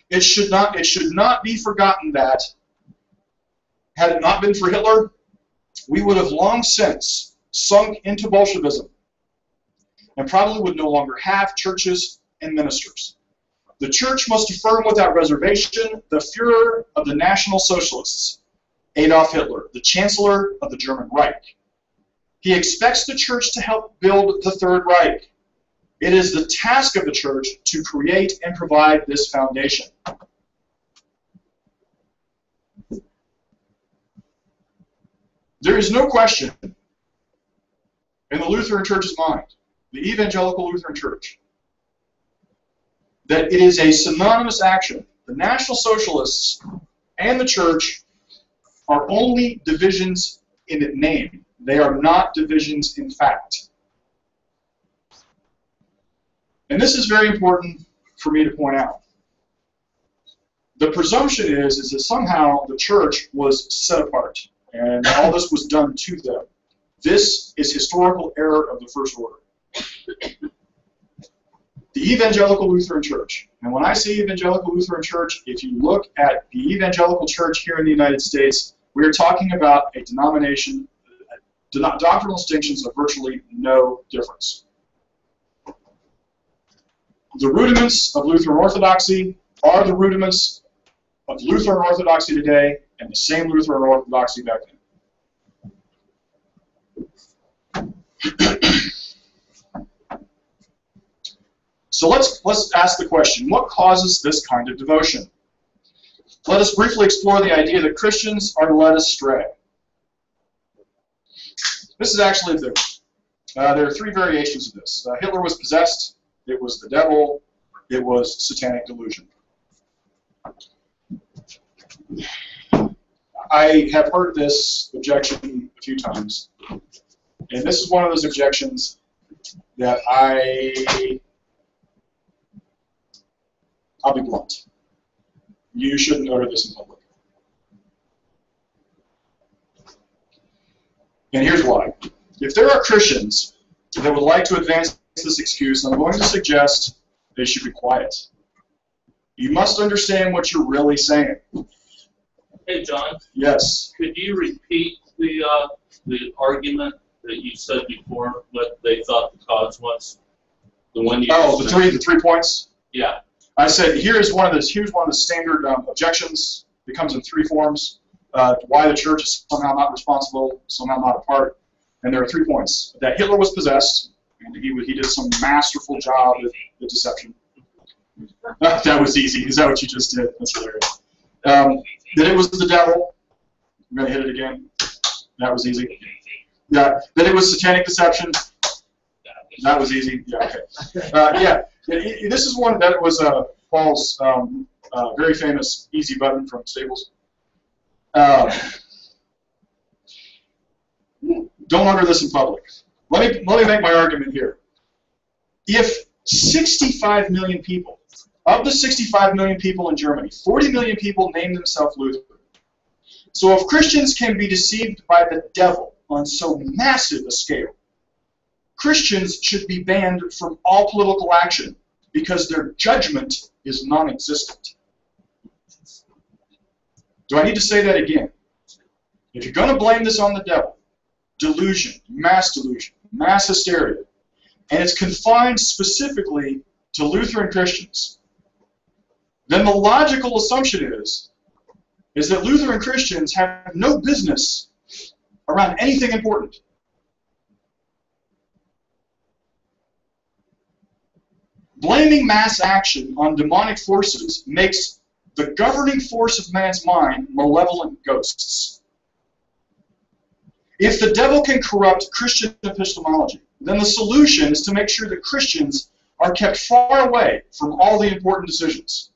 It should not be forgotten that, had it not been for Hitler, we would have long since sunk into Bolshevism and probably would no longer have churches and ministers. The church must affirm without reservation the Führer of the National Socialists, Adolf Hitler, the Chancellor of the German Reich. He expects the church to help build the Third Reich. It is the task of the church to create and provide this foundation. There is no question in the Lutheran Church's mind, the Evangelical Lutheran Church, that it is a synonymous action. The National Socialists and the Church are only divisions in name. They are not divisions in fact. And this is very important for me to point out. The presumption is that somehow the Church was set apart, and all this was done to them. This is historical error of the first order. The Evangelical Lutheran Church, and when I say Evangelical Lutheran Church, if you look at the Evangelical Church here in the United States, we are talking about a denomination, doctrinal distinctions of virtually no difference. The rudiments of Lutheran Orthodoxy are the rudiments of Lutheran Orthodoxy today and the same Lutheran Orthodoxy back then. So let's ask the question, what causes this kind of devotion? Let us briefly explore the idea that Christians are led astray. This is actually there are three variations of this. Hitler was possessed, it was the devil, it was satanic delusion. I have heard this objection a few times, and this is one of those objections that I'll be blunt. You shouldn't utter this in public. And here's why. If there are Christians that would like to advance this excuse, I'm going to suggest they should be quiet. You must understand what you're really saying. Hey, John. Yes. Could you repeat the argument that you said before? What they thought the cause was? The one you. Oh, the three points. Yeah. I said here's one of the standard objections. It comes in three forms. Why the church is somehow not responsible, somehow not a part. And there are 3 points. That Hitler was possessed, and he did some masterful job at the deception. That was easy. Is that what you just did? That's hilarious. That it was the devil. I'm going to hit it again. That was easy. Yeah. That it was satanic deception. That was easy. Yeah, okay. Yeah. This is one that was Paul's very famous easy button from Staples. Don't utter this in public. Let me make my argument here. If 65 million people, of the 65 million people in Germany, 40 million people name themselves Lutheran. So if Christians can be deceived by the devil on so massive a scale, Christians should be banned from all political action because their judgment is non-existent. Do I need to say that again? If you're going to blame this on the devil, delusion, mass hysteria, and it's confined specifically to Lutheran Christians, then the logical assumption is that Lutheran Christians have no business around anything important. Blaming mass action on demonic forces makes the governing force of man's mind malevolent ghosts. If the devil can corrupt Christian epistemology, then the solution is to make sure that Christians are kept far away from all the important decisions.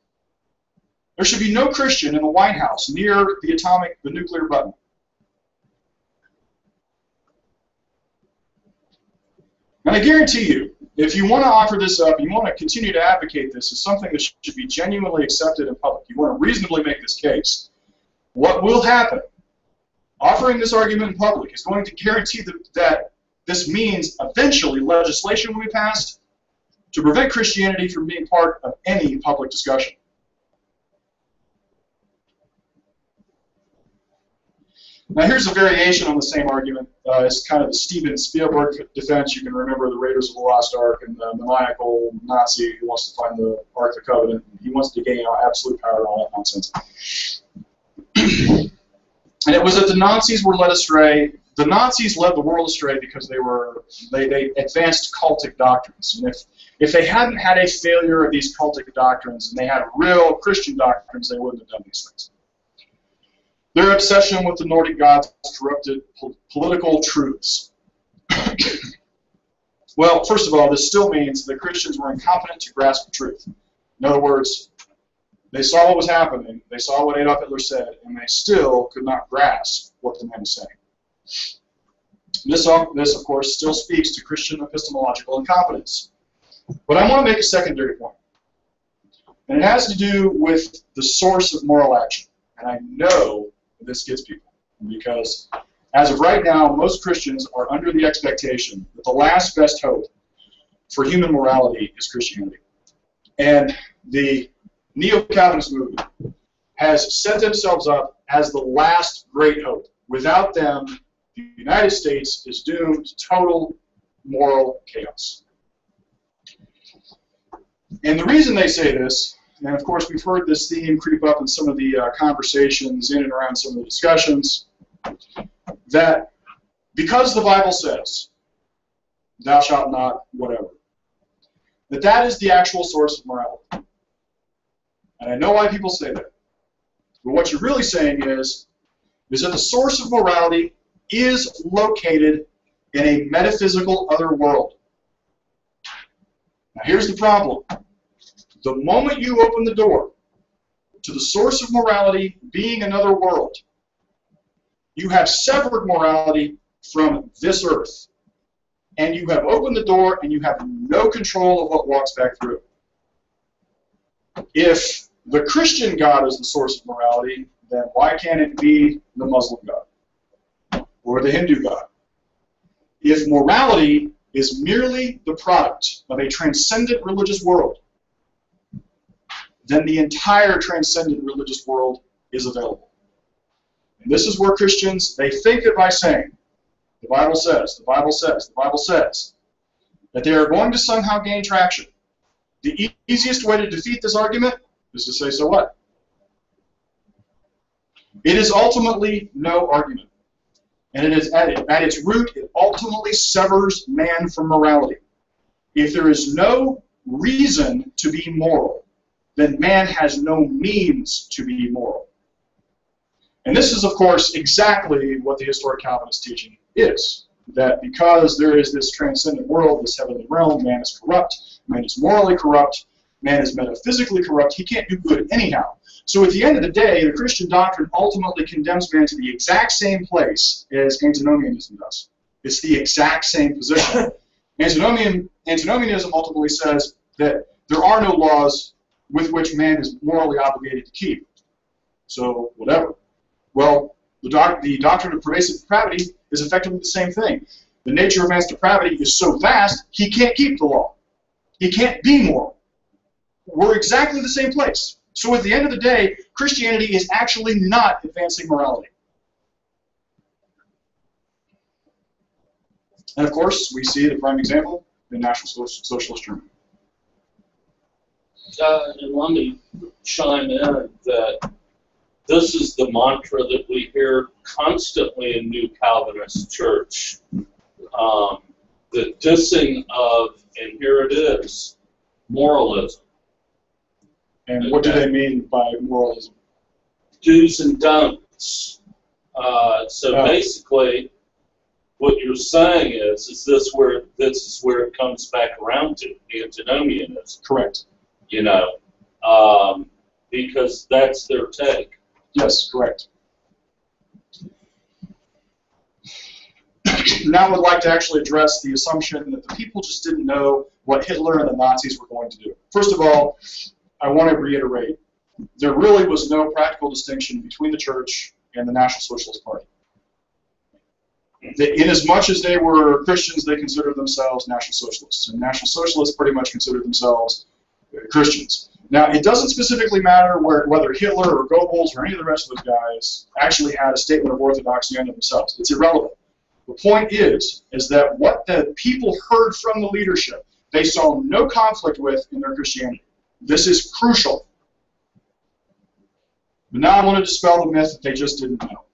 There should be no Christian in the White House near the nuclear button. And I guarantee you, if you want to offer this up, you want to continue to advocate this as something that should be genuinely accepted in public, you want to reasonably make this case, what will happen, offering this argument in public, is going to guarantee that this means eventually legislation will be passed to prevent Christianity from being part of any public discussion. Now here's a variation on the same argument. It's kind of the Steven Spielberg defense. You can remember the Raiders of the Lost Ark and the maniacal Nazi who wants to find the Ark of the Covenant. He wants to gain absolute power and all that nonsense. And it was that the Nazis were led astray. The Nazis led the world astray because they advanced cultic doctrines. And if they hadn't had a failure of these cultic doctrines and they had real Christian doctrines, they wouldn't have done these things. Their obsession with the Nordic gods corrupted political truths. Well, first of all, this still means that Christians were incompetent to grasp the truth. In other words, they saw what was happening, they saw what Adolf Hitler said, and they still could not grasp what the man was saying. This, of course, still speaks to Christian epistemological incompetence. But I want to make a secondary point. And it has to do with the source of moral action. And I know this gets people, because as of right now, most Christians are under the expectation that the last best hope for human morality is Christianity. And the Neo-Calvinist movement has set themselves up as the last great hope. Without them, the United States is doomed to total moral chaos. And the reason they say this, and of course we've heard this theme creep up in some of the conversations in and around some of the discussions, that because the Bible says thou shalt not, whatever. That is the actual source of morality. And I know why people say that. But what you're really saying is that the source of morality is located in a metaphysical other world. Now here's the problem. The moment you open the door to the source of morality being another world, you have severed morality from this earth. And you have opened the door and you have no control of what walks back through. If the Christian God is the source of morality, then why can't it be the Muslim God or the Hindu God? If morality is merely the product of a transcendent religious world, then the entire transcendent religious world is available. And this is where Christians, they think that by saying, the Bible says, the Bible says, the Bible says, that they are going to somehow gain traction. The easiest way to defeat this argument is to say, so what? It is ultimately no argument. And it is at its root, it ultimately severs man from morality. If there is no reason to be moral, then man has no means to be moral. And this is, of course, exactly what the historic Calvinist teaching is. That because there is this transcendent world, this heavenly realm, man is corrupt, man is morally corrupt, man is metaphysically corrupt, he can't do good anyhow. So at the end of the day, the Christian doctrine ultimately condemns man to the exact same place as antinomianism does. It's the exact same position. Antinomianism ultimately says that there are no laws with which man is morally obligated to keep. So, whatever. Well, the doctrine of pervasive depravity is effectively the same thing. The nature of man's depravity is so vast, he can't keep the law. He can't be moral. We're exactly the same place. So at the end of the day, Christianity is actually not advancing morality. And of course, we see the prime example in National Socialist Germany. And let me chime in that this is the mantra that we hear constantly in New Calvinist Church. The dissing of, and here it is, moralism. And what do they mean by moralism? Do's and don'ts. Basically, what you're saying is this is where it comes back around to antinomianism. Correct. You know, because that's their take. Yes, correct. Now I would like to actually address the assumption that the people just didn't know what Hitler and the Nazis were going to do. First of all, I want to reiterate, there really was no practical distinction between the church and the National Socialist Party. Inasmuch as they were Christians, they considered themselves National Socialists, and National Socialists pretty much considered themselves Christians. Now, it doesn't specifically matter whether Hitler or Goebbels or any of the rest of those guys actually had a statement of orthodoxy unto themselves. It's irrelevant. The point is that what the people heard from the leadership, they saw no conflict with in their Christianity. This is crucial. But now I want to dispel the myth that they just didn't know.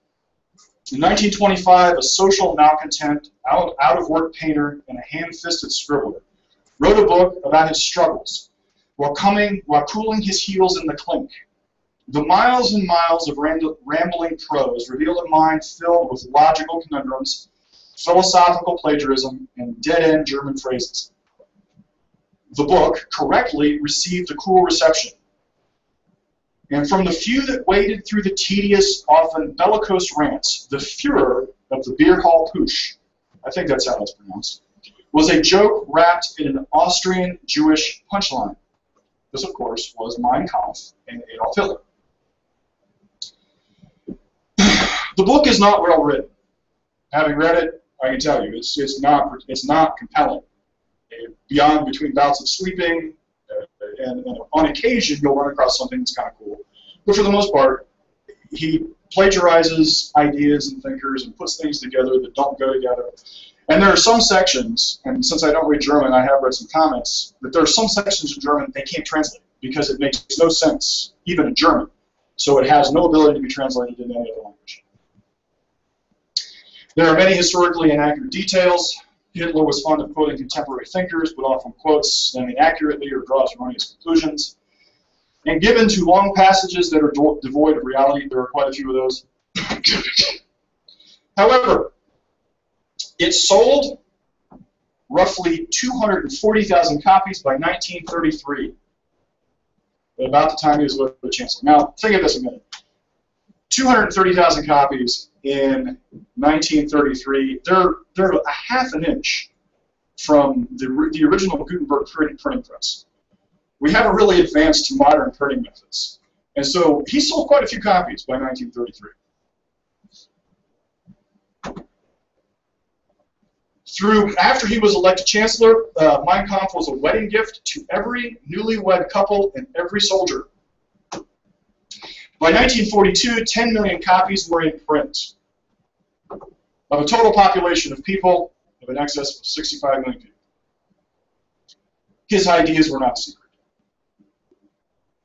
In 1925, a social malcontent, out-of-work painter, and a ham-fisted scribbler wrote a book about his struggles while cooling his heels in the clink. The miles and miles of rambling prose revealed a mind filled with logical conundrums, philosophical plagiarism, and dead-end German phrases. The book correctly received a cool reception. And from the few that waded through the tedious, often bellicose rants, the Führer of the beer hall Putsch, I think that's how it's pronounced, was a joke wrapped in an Austrian Jewish punchline. This, of course, was Mein Kampf and Adolf Hitler. The book is not well written. Having read it, I can tell you, it's not compelling. Beyond between bouts of sleeping, and on occasion you'll run across something that's kind of cool. But for the most part, he plagiarizes ideas and thinkers and puts things together that don't go together. And there are some sections, and since I don't read German, I have read some comments, that there are some sections in German they can't translate because it makes no sense, even in German. So it has no ability to be translated into any other language. There are many historically inaccurate details. Hitler was fond of quoting contemporary thinkers, but often quotes them inaccurately or draws erroneous conclusions. And given to long passages that are devoid of reality, there are quite a few of those. However, it sold roughly 240,000 copies by 1933, at about the time he was the chancellor. Now, think of this a minute. 230,000 copies in 1933, they're a half an inch from the original Gutenberg printing press. We haven't really advanced to modern printing methods. And so he sold quite a few copies by 1933. After he was elected chancellor, Mein Kampf was a wedding gift to every newlywed couple and every soldier. By 1942, 10 million copies were in print of a total population of people of an excess of 65 million people. His ideas were not secret.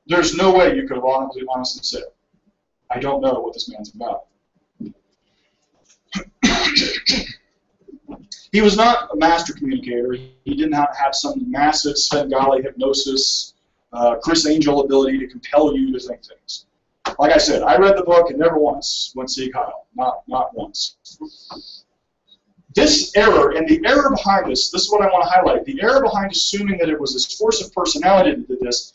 There's no way you could have honestly said, I don't know what this man's about. He was not a master communicator. He did not have some massive Svengali hypnosis, Chris Angel ability to compel you to think things. Like I said, I read the book and never once went see Kyle. Not once. This error, and the error behind this is what I want to highlight. The error behind assuming that it was this force of personality that did this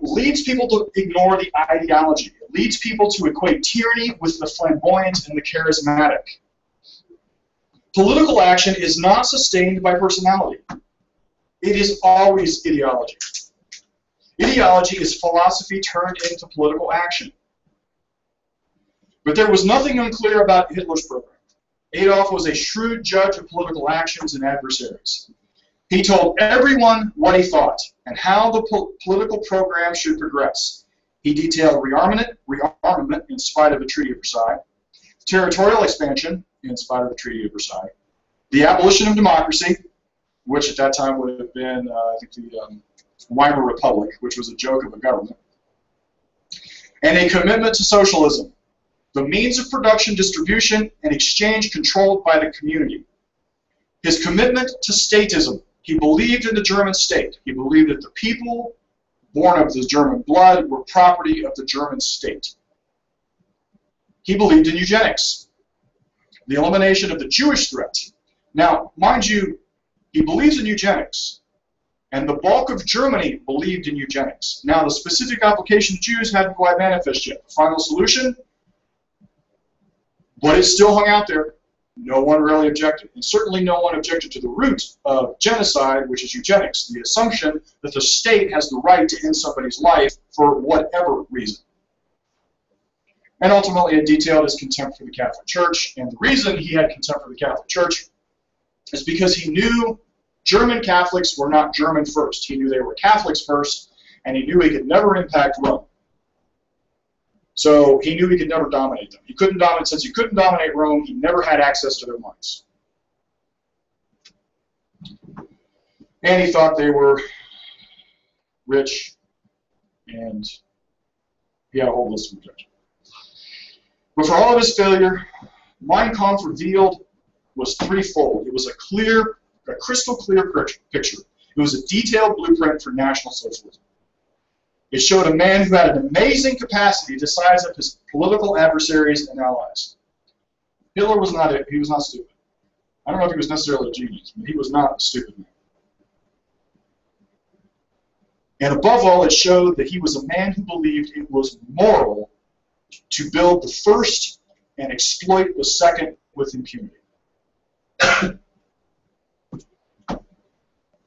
leads people to ignore the ideology. It leads people to equate tyranny with the flamboyant and the charismatic. Political action is not sustained by personality. It is always ideology. Ideology is philosophy turned into political action. But there was nothing unclear about Hitler's program. Adolf was a shrewd judge of political actions and adversaries. He told everyone what he thought and how the political program should progress. He detailed rearmament in spite of the Treaty of Versailles, territorial expansion in spite of the Treaty of Versailles, the abolition of democracy, which at that time would have been, I think, the Weimar Republic, which was a joke of a government, and a commitment to socialism, the means of production, distribution, and exchange controlled by the community. His commitment to statism. He believed in the German state. He believed that the people born of the German blood were property of the German state. He believed in eugenics, the elimination of the Jewish threat. Now, mind you, he believes in eugenics, and the bulk of Germany believed in eugenics. Now, the specific application to Jews hadn't quite manifested yet. The final solution, but it still hung out there. No one really objected, and certainly no one objected to the root of genocide, which is eugenics, the assumption that the state has the right to end somebody's life for whatever reason. And ultimately, it detailed his contempt for the Catholic Church, and the reason he had contempt for the Catholic Church is because he knew German Catholics were not German first. He knew they were Catholics first, and he knew he could never impact Rome. So he knew he could never dominate them. He couldn't dominate, since he couldn't dominate Rome, he never had access to their minds. And he thought they were rich, and he had a whole list of objections. But for all of his failure, Mein Kampf revealed was threefold. It was a crystal clear picture. It was a detailed blueprint for National Socialism. It showed a man who had an amazing capacity to size up his political adversaries and allies. Hitler was not stupid. I don't know if he was necessarily a genius, but he was not a stupid man. And above all, it showed that he was a man who believed it was moral to build the first and exploit the second with impunity.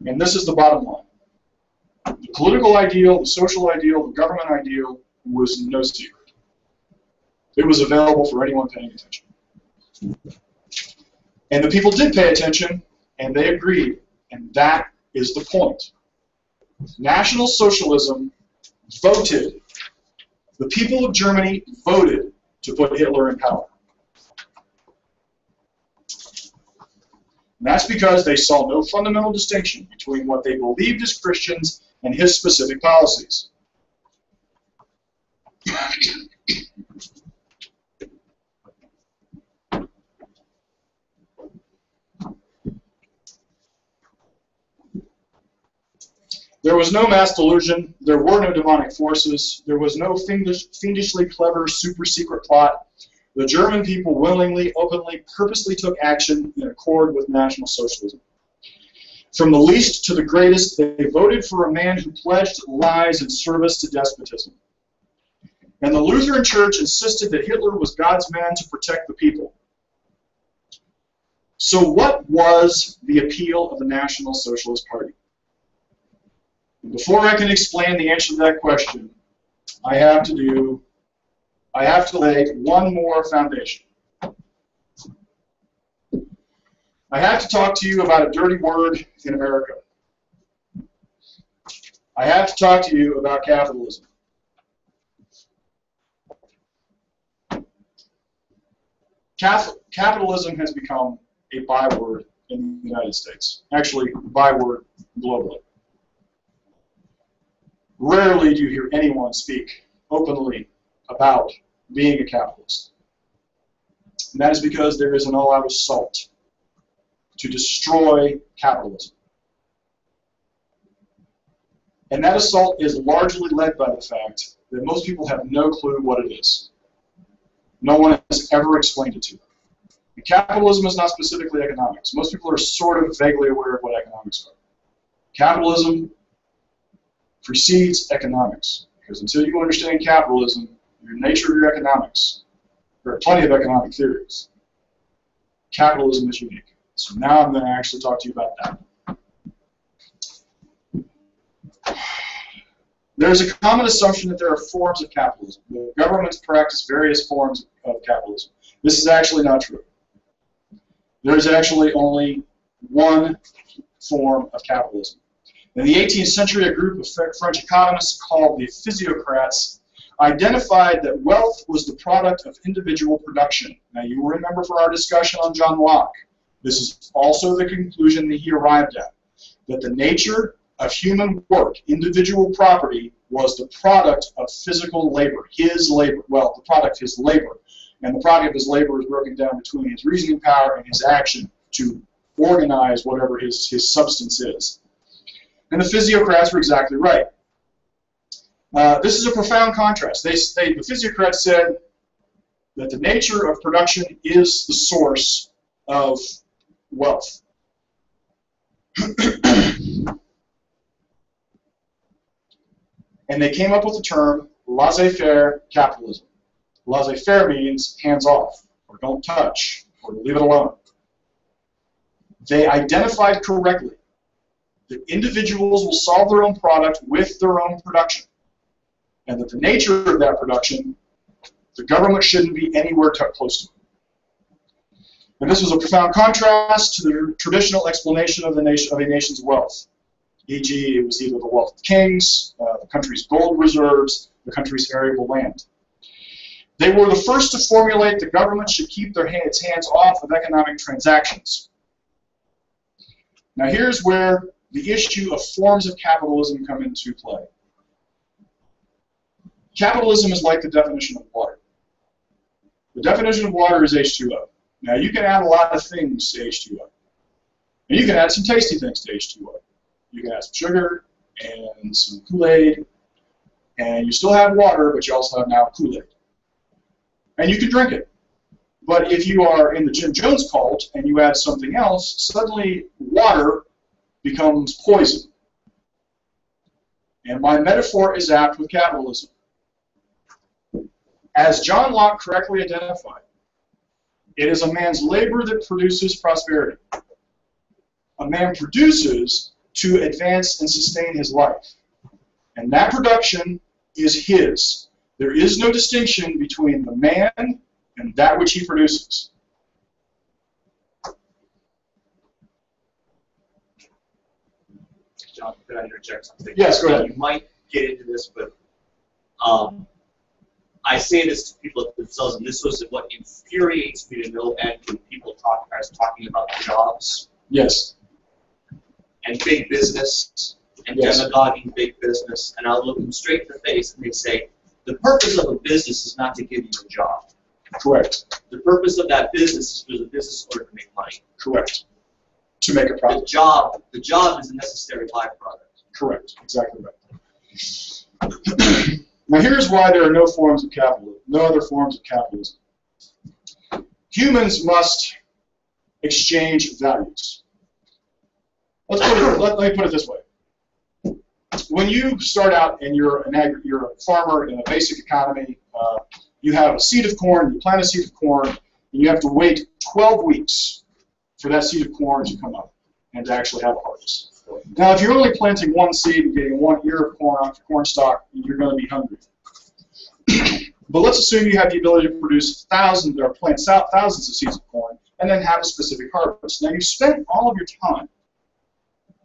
And this is the bottom line. The political ideal, the social ideal, the government ideal was no secret. It was available for anyone paying attention. And the people did pay attention, and they agreed, and that is the point. National Socialism voted, the people of Germany voted to put Hitler in power. And that's because they saw no fundamental distinction between what they believed as Christians and his specific policies. There was no mass delusion. There were no demonic forces. There was no fiendishly clever, super secret plot. The German people willingly, openly, purposely took action in accord with National Socialism. From the least to the greatest, they voted for a man who pledged lies in service to despotism. And the Lutheran Church insisted that Hitler was God's man to protect the people. So what was the appeal of the National Socialist Party? Before I can explain the answer to that question, I have to lay one more foundation. I have to talk to you about a dirty word in America. I have to talk to you about capitalism. Capitalism has become a byword in the United States. Actually, byword globally. Rarely do you hear anyone speak openly about being a capitalist. And that is because there is an all-out assault to destroy capitalism. And that assault is largely led by the fact that most people have no clue what it is. No one has ever explained it to them. And capitalism is not specifically economics. Most people are sort of vaguely aware of what economics are. Capitalism precedes economics, because until you understand capitalism, the nature of your economics, there are plenty of economic theories. Capitalism is unique. So now I'm going to actually talk to you about that. There's a common assumption that there are forms of capitalism. The governments practice various forms of capitalism. This is actually not true. There is actually only one form of capitalism. In the 18th century, a group of French economists called the physiocrats identified that wealth was the product of individual production. Now, you remember for our discussion on John Locke, this is also the conclusion that he arrived at, that the nature of human work, individual property, was the product of physical labor, his labor, well, the product of his labor. And the product of his labor is broken down between his reasoning power and his action to organize whatever his substance is. And the physiocrats were exactly right. This is a profound contrast. The physiocrats said that the nature of production is the source of wealth. And they came up with the term laissez-faire capitalism. Laissez-faire means hands off, or don't touch, or leave it alone. They identified correctly that individuals will solve their own product with their own production, and that the nature of that production, the government shouldn't be anywhere close to it. And this was a profound contrast to the traditional explanation of a nation's wealth. E.g., it was either the wealth of kings, the country's gold reserves, the country's arable land. They were the first to formulate the government should keep its hands off of economic transactions. Now here's where the issue of forms of capitalism come into play. Capitalism is like the definition of water. The definition of water is H2O. Now you can add a lot of things to H2O. And you can add some tasty things to H2O. You can add some sugar and some Kool-Aid, and you still have water, but you also have now Kool-Aid. And you can drink it. But if you are in the Jim Jones cult and you add something else, suddenly water becomes poison. And my metaphor is apt with capitalism. As John Locke correctly identified, it is a man's labor that produces prosperity. A man produces to advance and sustain his life. And that production is his. There is no distinction between the man and that which he produces. John, could I interject something? Yes, go ahead. You might get into this, but I say this to people themselves, and this was what infuriates me to no end when people are talking about jobs. Yes. And big business, and Yes. demagoguing big business, and I'll look them straight in the face and they say, the purpose of a business is not to give you a job. Correct. The purpose of that business is for the business owner to make money. Correct. To make a profit. The job is a necessary byproduct. Correct. Exactly right. Now here's why there are no forms of capitalism, no other forms of capitalism. Humans must exchange values. Let me put it this way. When you start out and you're a farmer in a basic economy, you have a seed of corn, you plant a seed of corn, and you have to wait 12 weeks for that seed of corn to come up and to actually have a harvest. Now, if you're only planting one seed and getting 1 ear of corn off your corn stalk, you're going to be hungry. But let's assume you have the ability to produce thousands of seeds of corn and then have a specific harvest. Now, you spent all of your time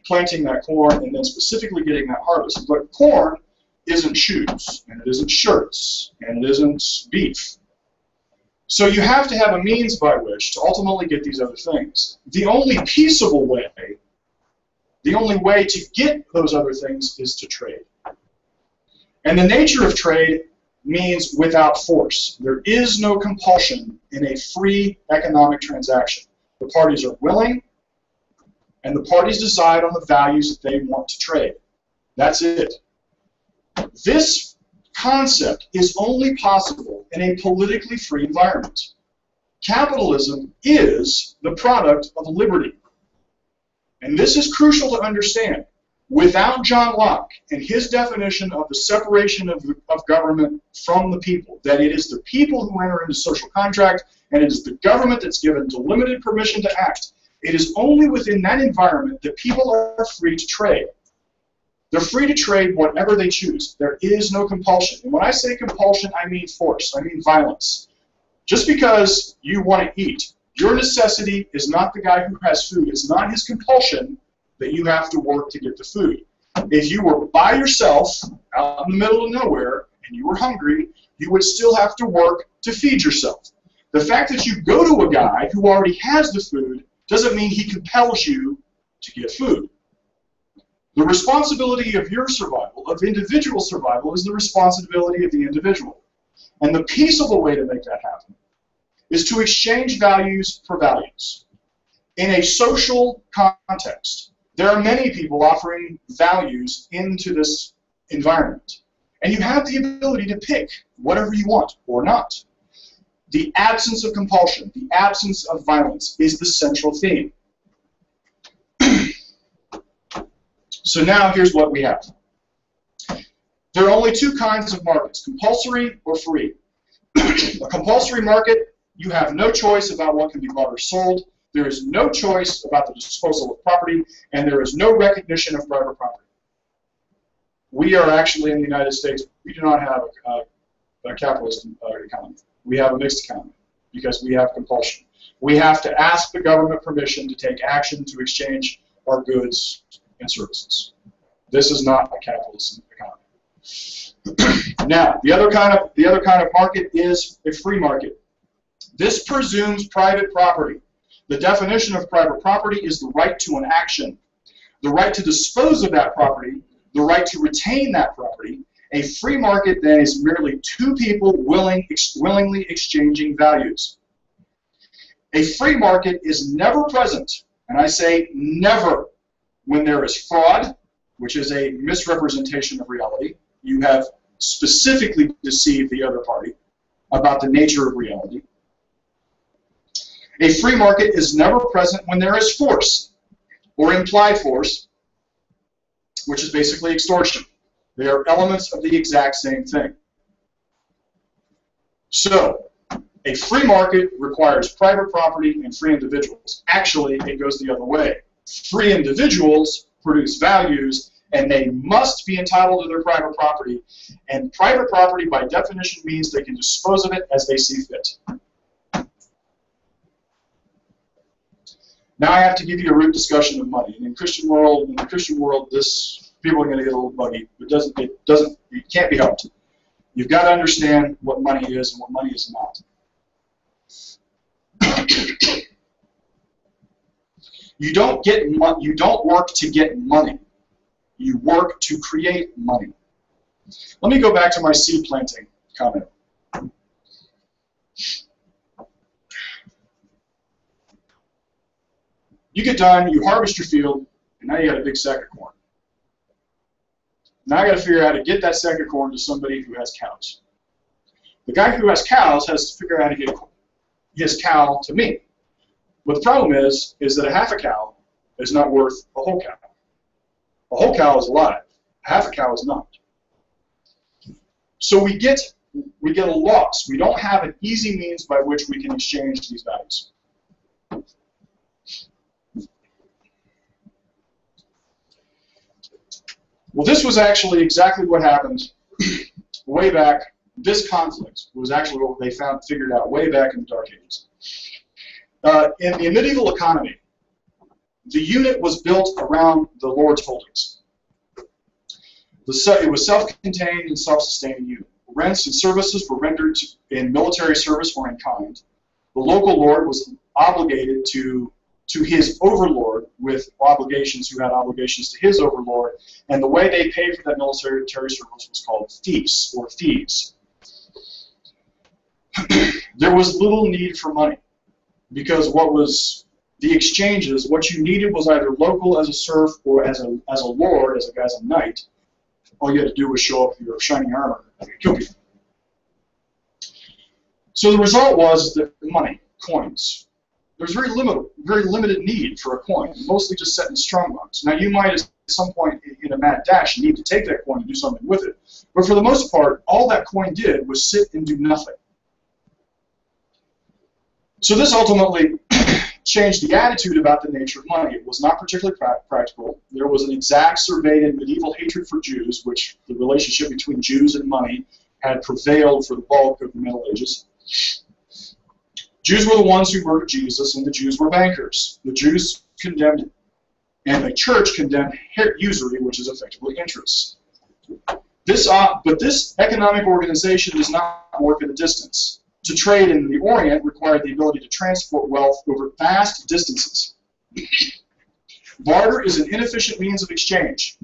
planting that corn and then specifically getting that harvest. But corn isn't shoes, and it isn't shirts, and it isn't beef. So you have to have a means by which to ultimately get these other things. The only peaceable way, the only way to get those other things is to trade. And the nature of trade means without force. There is no compulsion in a free economic transaction. The parties are willing, and the parties decide on the values that they want to trade. That's it. This concept is only possible in a politically free environment. Capitalism is the product of liberty. And this is crucial to understand. Without John Locke and his definition of the separation of government from the people, that it is the people who enter into social contract, and it is the government that's given delimited permission to act, it is only within that environment that people are free to trade. They're free to trade whatever they choose. There is no compulsion. And when I say compulsion, I mean force. I mean violence. Just because you want to eat, your necessity is not the guy who has food. It's not his compulsion that you have to work to get the food. If you were by yourself out in the middle of nowhere and you were hungry, you would still have to work to feed yourself. The fact that you go to a guy who already has the food doesn't mean he compels you to get food. The responsibility of your survival, of individual survival, is the responsibility of the individual. And the peaceable way to make that happen is to exchange values for values. In a social context, there are many people offering values into this environment. And you have the ability to pick whatever you want or not. The absence of compulsion, the absence of violence is the central theme. So now here's what we have. There are only two kinds of markets, compulsory or free. A compulsory market, you have no choice about what can be bought or sold. There is no choice about the disposal of property, and there is no recognition of private property. We are actually in the United States, we do not have a capitalist economy. We have a mixed economy because we have compulsion. We have to ask the government permission to take action to exchange our goods and services. This is not a capitalist economy. Now, the other kind of market is a free market. This presumes private property. The definition of private property is the right to an action, the right to dispose of that property, the right to retain that property. A free market, then, is merely two people willingly exchanging values. A free market is never present, and I say never, when there is fraud, which is a misrepresentation of reality. You have specifically deceived the other party about the nature of reality. A free market is never present when there is force, or implied force, which is basically extortion. They are elements of the exact same thing. So, a free market requires private property and free individuals. Actually, it goes the other way. Free individuals produce values, and they must be entitled to their private property. And private property, by definition, means they can dispose of it as they see fit. Now I have to give you a root discussion of money. And in the Christian world, this people are going to get a little buggy. It can't be helped. You've got to understand what money is and what money is not. You don't work to get money. You work to create money. Let me go back to my seed planting comment. You get done, you harvest your field, and now you got a big sack of corn. Now I got to figure out how to get that sack of corn to somebody who has cows. The guy who has cows has to figure out how to get his cow to me. But the problem is that a half a cow is not worth a whole cow. A whole cow is alive. A half a cow is not. So we get a loss. We don't have an easy means by which we can exchange these values. Well, this was actually exactly what happened way back. This conflict was actually what they figured out way back in the Dark Ages. In the medieval economy, the unit was built around the Lord's holdings. It was self-contained and self-sustaining unit. Rents and services were rendered in military service or in kind. The local lord was obligated to his overlord with obligations who had obligations to his overlord, and the way they paid for that military service was called fiefs or fees. There was little need for money because what was the exchanges, what you needed was either local as a serf or as a lord, as a knight. All you had to do was show up with your shining armor and kill people. So the result was that money, coins. There's very limited need for a coin, mostly just set in strongbox. Now you might at some point in a mad dash need to take that coin and do something with it. But for the most part, all that coin did was sit and do nothing. So this ultimately changed the attitude about the nature of money. It was not particularly practical. There was an exacerbated medieval hatred for Jews, which the relationship between Jews and money had prevailed for the bulk of the Middle Ages. Jews were the ones who murdered Jesus, and the Jews were bankers. The Jews condemned, and the church condemned usury, which is effectively interest. But this economic organization does not work at a distance. To trade in the Orient required the ability to transport wealth over vast distances. Barter is an inefficient means of exchange.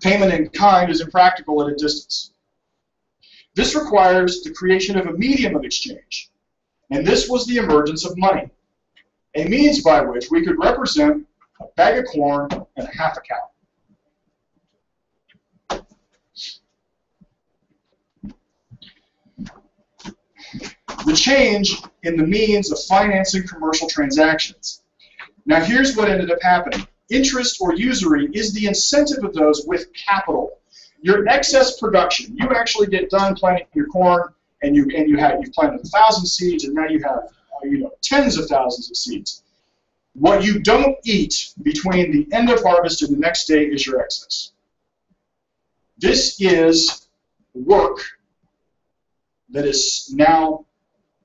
Payment in kind is impractical at a distance. This requires the creation of a medium of exchange, and this was the emergence of money, a means by which we could represent a bag of corn and half a cow. The change in the means of financing commercial transactions. Now here's what ended up happening. Interest or usury is the incentive of those with capital. Your excess production, you actually get done planting your corn, and you've planted 1,000 seeds, and now you have tens of thousands of seeds. What you don't eat between the end of harvest and the next day is your excess. This is work that is now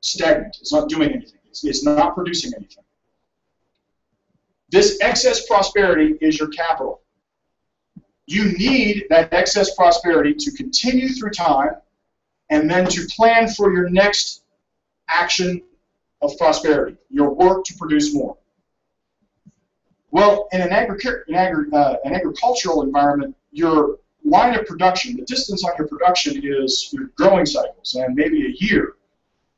stagnant. It's not doing anything. It's not producing anything. This excess prosperity is your capital. You need that excess prosperity to continue through time and then to plan for your next action of prosperity, your work to produce more. Well, in an agricultural environment, your line of production, the distance on your production is your growing cycles and maybe a year.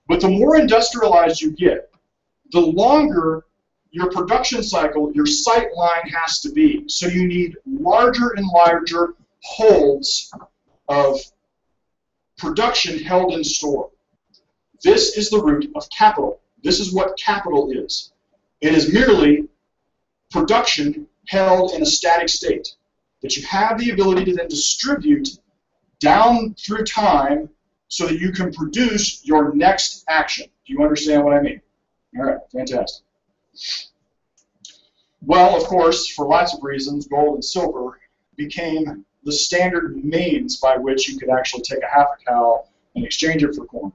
But the more industrialized you get, the longer your production cycle, your sight line has to be. So you need larger and larger holds of production held in store. This is the root of capital. This is what capital is. It is merely production held in a static state that you have the ability to then distribute down through time so that you can produce your next action. Do you understand what I mean? All right, fantastic. Well, of course, for lots of reasons, gold and silver became the standard means by which you could actually take a half a cow and exchange it for corn.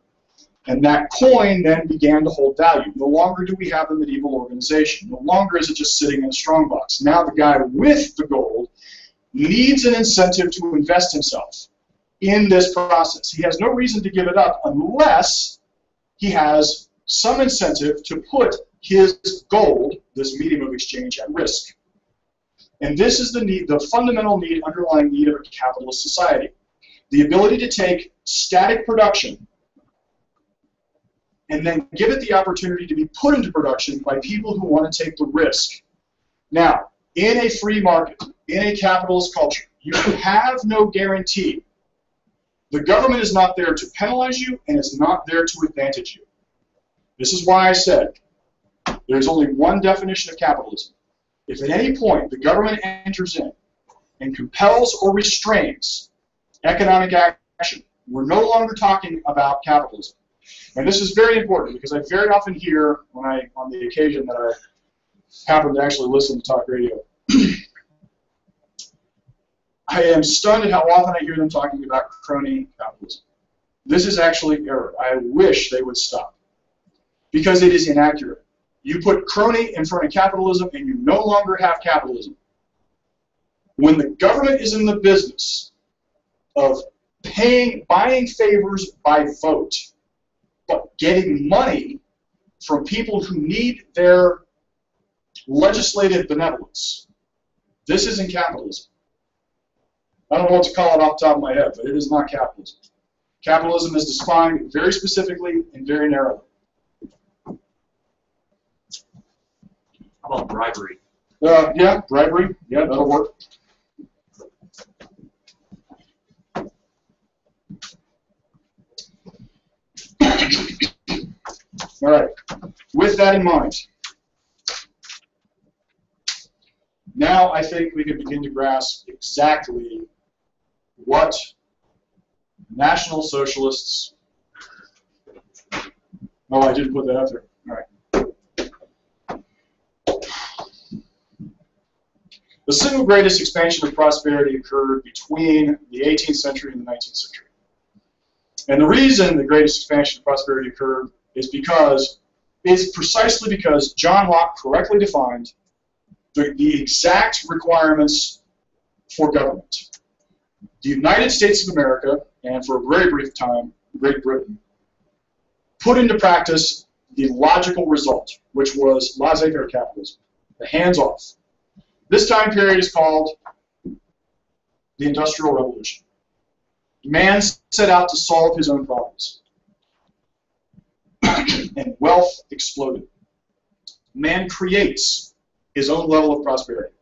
And that coin then began to hold value. No longer do we have a medieval organization. No longer is it just sitting in a strongbox. Now the guy with the gold needs an incentive to invest himself in this process. He has no reason to give it up unless he has some incentive to put his gold, this medium of exchange, at risk. And this is the need, the fundamental need, underlying need of a capitalist society. The ability to take static production and then give it the opportunity to be put into production by people who want to take the risk. Now, In a free market, in a capitalist culture, you have no guarantee. The government is not there to penalize you, and it's not there to advantage you. This is why I said there's only one definition of capitalism. If at any point the government enters in and compels or restrains economic action, we're no longer talking about capitalism. And this is very important because I very often hear, on the occasion that I happen to actually listen to talk radio, I am stunned at how often I hear them talking about crony capitalism. This is actually error. I wish they would stop because it is inaccurate. You put crony in front of capitalism and you no longer have capitalism. When the government is in the business of buying favors by vote, but getting money from people who need their legislative benevolence, this isn't capitalism. I don't know what to call it off the top of my head, but it is not capitalism. Capitalism is defined very specifically and very narrowly. How about bribery? Yeah, bribery. Yeah, that'll work. All right. With that in mind, now I think we can begin to grasp exactly what National Socialists. Oh, I didn't put that up there. All right. The single greatest expansion of prosperity occurred between the 18th century and the 19th century. And the reason the greatest expansion of prosperity occurred is precisely because John Locke correctly defined the exact requirements for government. The United States of America, and for a very brief time, Great Britain, put into practice the logical result, which was laissez-faire capitalism, the hands-off. This time period is called the Industrial Revolution. Man set out to solve his own problems, and wealth exploded. Man creates his own level of prosperity.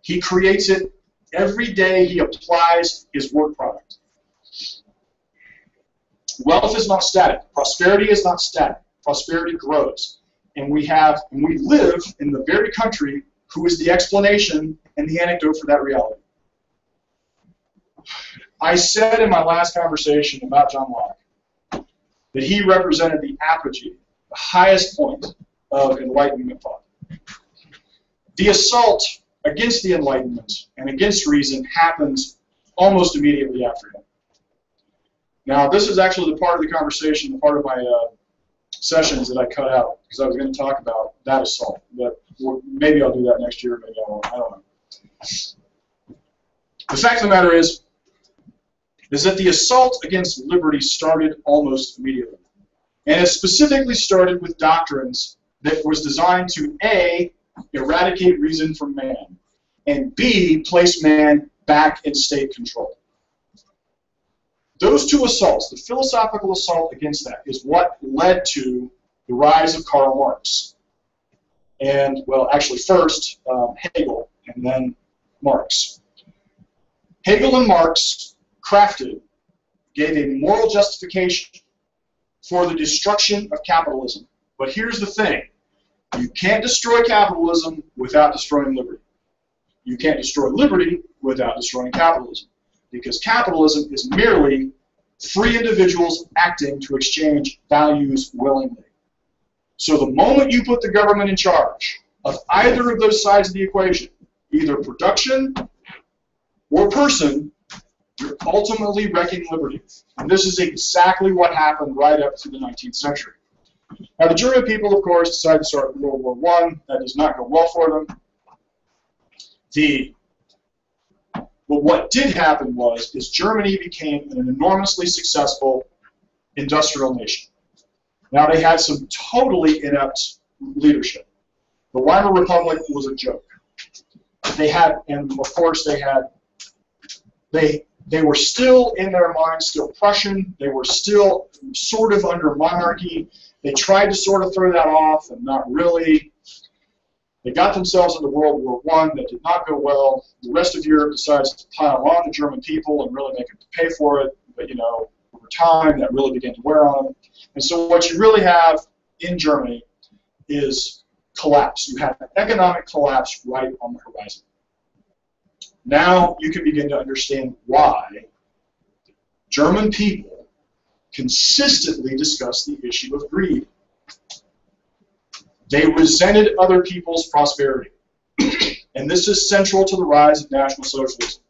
He creates it every day he applies his work product. Wealth is not static. Prosperity is not static. Prosperity grows. And we live in the very country who is the explanation and the anecdote for that reality. I said in my last conversation about John Locke that he represented the apogee, the highest point of Enlightenment thought. The assault against the Enlightenment and against reason happens almost immediately after him. Now, this is actually the part of the conversation, the part of my sessions that I cut out, because I was going to talk about that assault. But maybe I'll do that next year, maybe I won't. I don't know. The fact of the matter is that the assault against liberty started almost immediately. And it specifically started with doctrines that was designed to A, eradicate reason from man, and B, place man back in state control. Those two assaults, the philosophical assault against that, is what led to the rise of Karl Marx. And, well, actually first Hegel, and then Marx. Hegel and Marx gave a moral justification for the destruction of capitalism. But here's the thing. You can't destroy capitalism without destroying liberty. You can't destroy liberty without destroying capitalism. Because capitalism is merely free individuals acting to exchange values willingly. So the moment you put the government in charge of either of those sides of the equation, either production or person, you're ultimately wrecking liberty. And this is exactly what happened right up to the 19th century. Now, the German people, of course, decided to start World War I. That does not go well for them. But what did happen is Germany became an enormously successful industrial nation. Now, they had some totally inept leadership. The Weimar Republic was a joke. And of course, they were still, in their minds, still Prussian. They were still sort of under monarchy. They tried to sort of throw that off, and not really. They got themselves into World War I. That did not go well. The rest of Europe decides to pile on the German people and really make them pay for it. But, over time, that really began to wear on them. And so what you really have in Germany is collapse. You have an economic collapse right on the horizon. Now you can begin to understand why German people consistently discuss the issue of greed. They resented other people's prosperity. And this is central to the rise of National Socialism.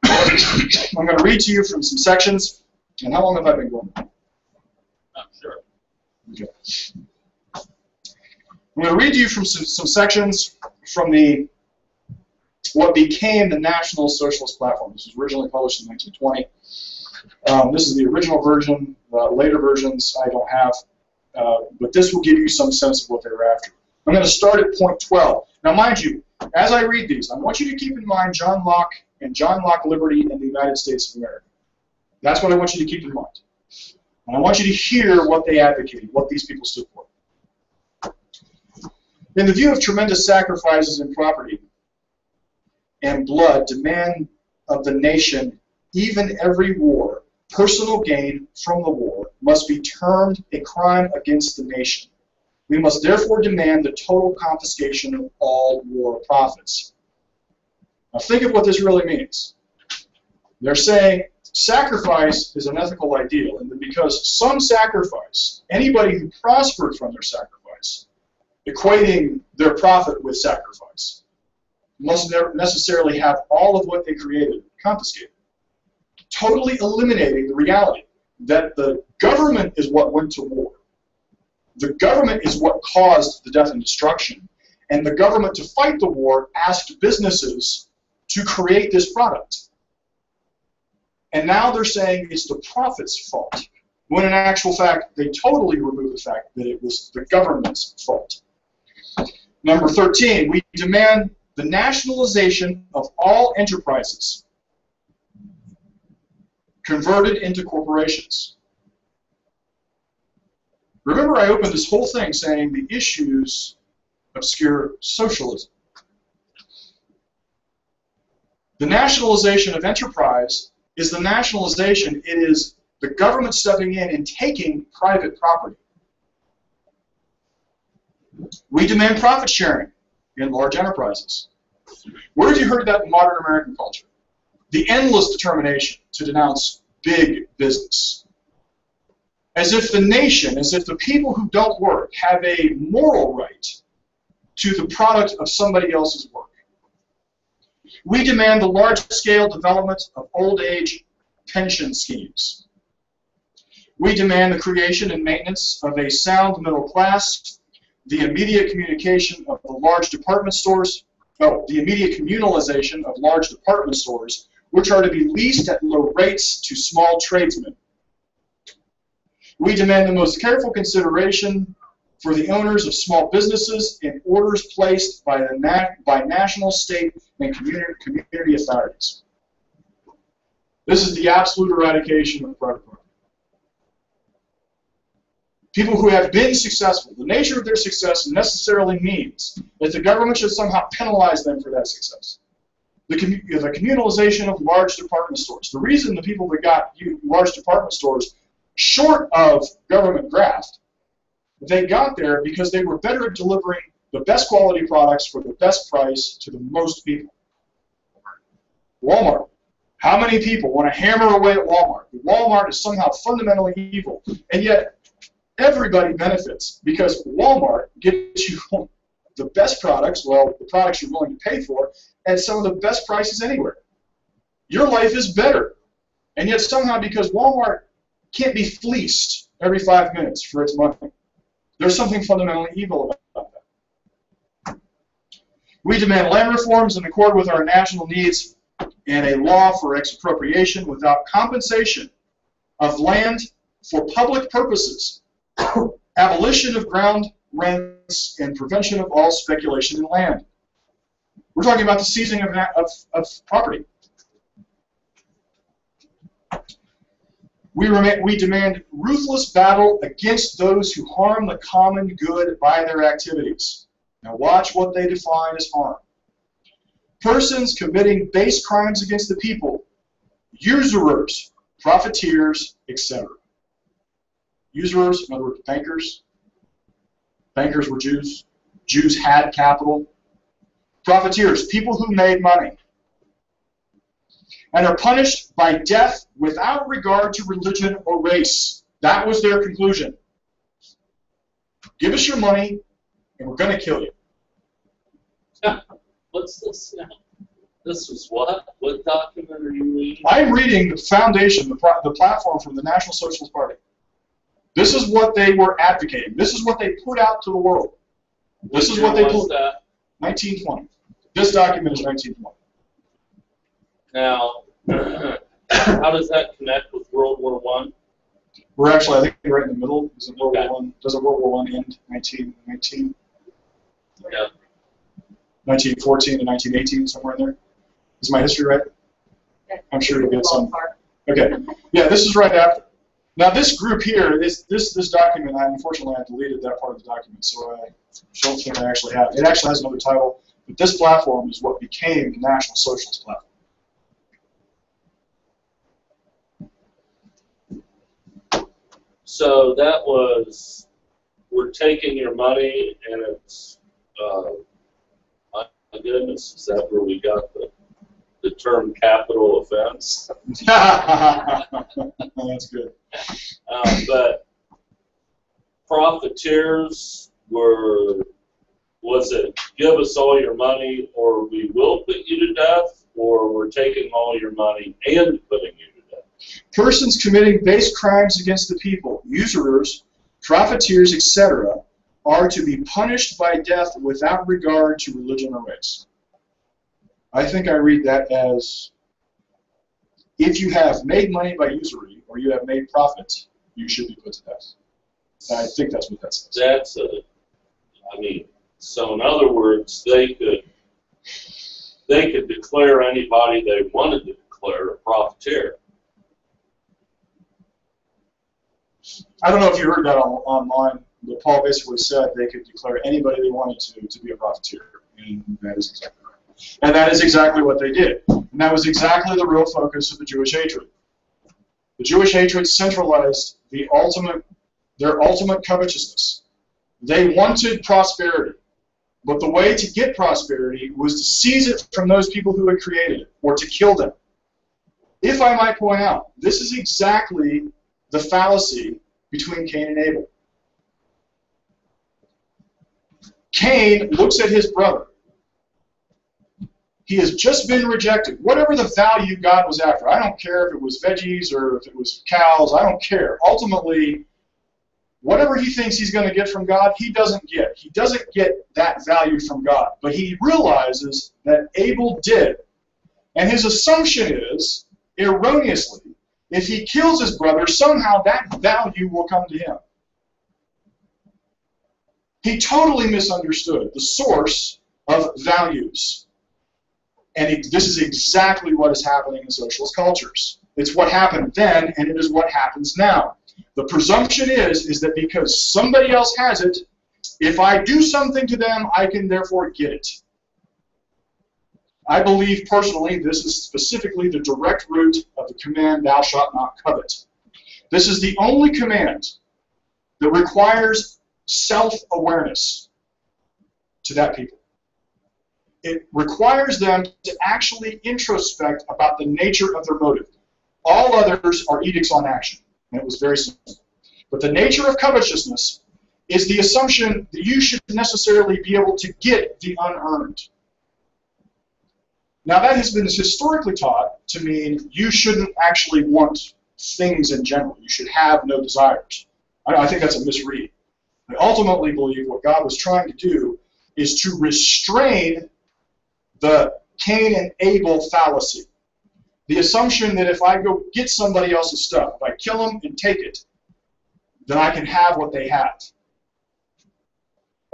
I'm going to read to you from some sections. And how long have I been going? Sure. Okay. I'm going to read to you from some sections from what became the National Socialist Platform. This was originally published in 1920. This is the original version. Later versions I don't have. But this will give you some sense of what they were after. I'm going to start at point 12. Now, mind you, as I read these, I want you to keep in mind John Locke and John Locke Liberty in the United States of America. That's what I want you to keep in mind. And I want you to hear what they advocated, what these people stood for. In the view of tremendous sacrifices in property and blood, demand of the nation, even every war, personal gain from the war must be termed a crime against the nation. We must therefore demand the total confiscation of all war profits. Now think of what this really means. They're saying sacrifice is an ethical ideal, and that because some sacrifice, anybody who prospered from their sacrifice, equating their profit with sacrifice, must never necessarily have all of what they created confiscated. Totally eliminating the reality that the government is what went to war. The government is what caused the death and destruction. And the government, to fight the war, asked businesses to create this product. And now they're saying it's the profit's fault, when in actual fact, they totally remove the fact that it was the government's fault. Number 13, we demand the nationalization of all enterprises converted into corporations. Remember, I opened this whole thing saying the issues obscure socialism. The nationalization of enterprise is the nationalization. It is the government stepping in and taking private property. We demand profit sharing in large enterprises. Where have you heard that in modern American culture? The endless determination to denounce big business. As if the nation, as if the people who don't work have a moral right to the product of somebody else's work. We demand the large-scale development of old age pension schemes. We demand the creation and maintenance of a sound middle class, the immediate communication of the large department stores, the immediate communalization of large department stores, which are to be leased at low rates to small tradesmen. We demand the most careful consideration for the owners of small businesses in orders placed by national, state, and community authorities. This is the absolute eradication of private property. People who have been successful, the nature of their success necessarily means that the government should somehow penalize them for that success. The communalization of large department stores. The reason the people that got large department stores, short of government graft, they got there because they were better at delivering the best quality products for the best price to the most people. Walmart. How many people want to hammer away at Walmart? Walmart is somehow fundamentally evil, and yet everybody benefits because Walmart gives you the best products, well, the products you're willing to pay for, at some of the best prices anywhere. Your life is better, and yet somehow because Walmart can't be fleeced every 5 minutes for its money, there's something fundamentally evil about that. We demand land reforms in accord with our national needs and a law for expropriation without compensation of land for public purposes, abolition of ground rents, and prevention of all speculation in land. We're talking about the seizing of property. We demand ruthless battle against those who harm the common good by their activities. Now watch what they define as harm. Persons committing base crimes against the people, usurers, profiteers, etc. Usurers, in other words, bankers. Bankers were Jews. Jews had capital. Profiteers, people who made money. And are punished by death without regard to religion or race. That was their conclusion. Give us your money, and we're going to kill you. What's this now? This was what? What document are you reading? I'm reading the foundation, the platform from the National Socialist Party. This is what they were advocating. This is what they put out to the world. This is what they put. 1920. This document is 1920. Now, how does that connect with World War I? We're actually, I think, right in the middle. Doesn't World War I? Doesn't World War I end 1919? Yeah. 1914 to 1918, somewhere in there. Is my history right? I'm sure you'll get some. Okay. Yeah, this is right after. Now this group here, this document, unfortunately I deleted that part of the document, so I don't think I actually have. It actually has another title, but this platform is what became the National Socialist Platform. So that was, we're taking your money, and it's, my goodness, is that where we got the term capital offense? That's good. But profiteers were, was it give us all your money or we will put you to death, or we're taking all your money and putting you to death? Persons committing base crimes against the people, usurers, profiteers, etc., are to be punished by death without regard to religion or race. I think I read that as, if you have made money by usury or you have made profit, you should be put to death. I think that's what that says. That's I mean, so in other words, they could declare anybody they wanted to declare a profiteer. I don't know if you heard that online, but Paul basically said they could declare anybody they wanted to be a profiteer, and that is exactly right. And that is exactly what they did. And that was exactly the real focus of the Jewish hatred. The Jewish hatred centralized their ultimate covetousness. They wanted prosperity, but the way to get prosperity was to seize it from those people who had created it, or to kill them. If I might point out, this is exactly the fallacy between Cain and Abel. Cain looks at his brother. He has just been rejected. Whatever the value God was after, I don't care if it was veggies or if it was cows, I don't care. Ultimately, whatever he thinks he's going to get from God, he doesn't get. He doesn't get that value from God. But he realizes that Abel did. And his assumption is, erroneously, if he kills his brother, somehow that value will come to him. He totally misunderstood the source of values. And this is exactly what is happening in socialist cultures. It's what happened then, and it is what happens now. The presumption is that because somebody else has it, if I do something to them, I can therefore get it. I believe personally this is specifically the direct root of the command, thou shalt not covet. This is the only command that requires self-awareness to that people. It requires them to actually introspect about the nature of their motive. All others are edicts on action, and it was very simple. But the nature of covetousness is the assumption that you should necessarily be able to get the unearned. Now that has been historically taught to mean you shouldn't actually want things in general. You should have no desires. I think that's a misread. I ultimately believe what God was trying to do is to restrain the Cain and Abel fallacy. The assumption that if I go get somebody else's stuff, if I kill them and take it, then I can have what they have.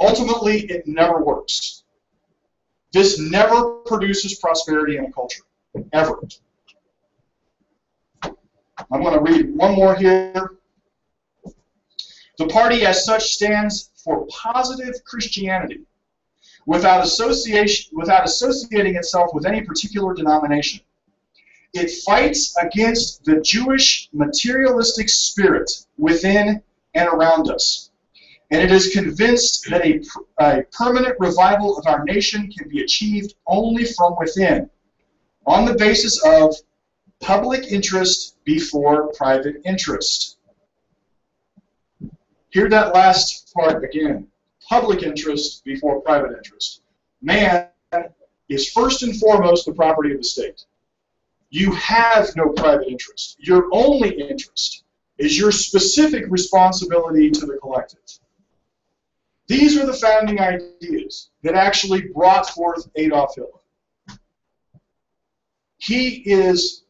Ultimately, it never works. This never produces prosperity in a culture, ever. I'm going to read one more here. The party as such stands for positive Christianity, without associating itself with any particular denomination. It fights against the Jewish materialistic spirit within and around us. And it is convinced that a permanent revival of our nation can be achieved only from within, on the basis of public interest before private interest. Hear that last part again. Public interest before private interest. Man is first and foremost the property of the state. You have no private interest. Your only interest is your specific responsibility to the collective. These are the founding ideas that actually brought forth Adolf Hitler. He is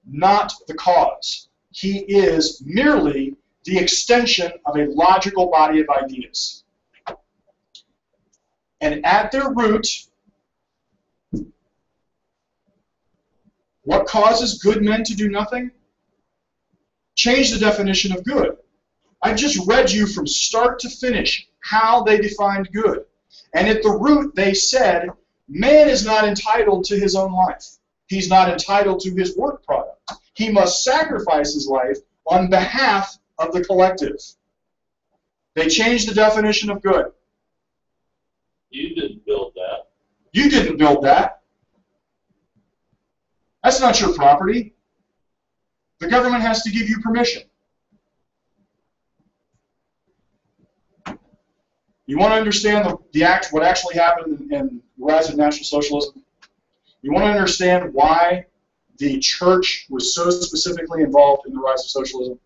not the cause. He is merely the extension of a logical body of ideas. And at their root, what causes good men to do nothing? Change the definition of good. I just read you from start to finish how they defined good. And at the root, they said, man is not entitled to his own life. He's not entitled to his work product. He must sacrifice his life on behalf of the collective. They changed the definition of good. You didn't build that. You didn't build that. That's not your property. The government has to give you permission. You want to understand what actually happened in the rise of National Socialism? You want to understand why the church was so specifically involved in the rise of socialism?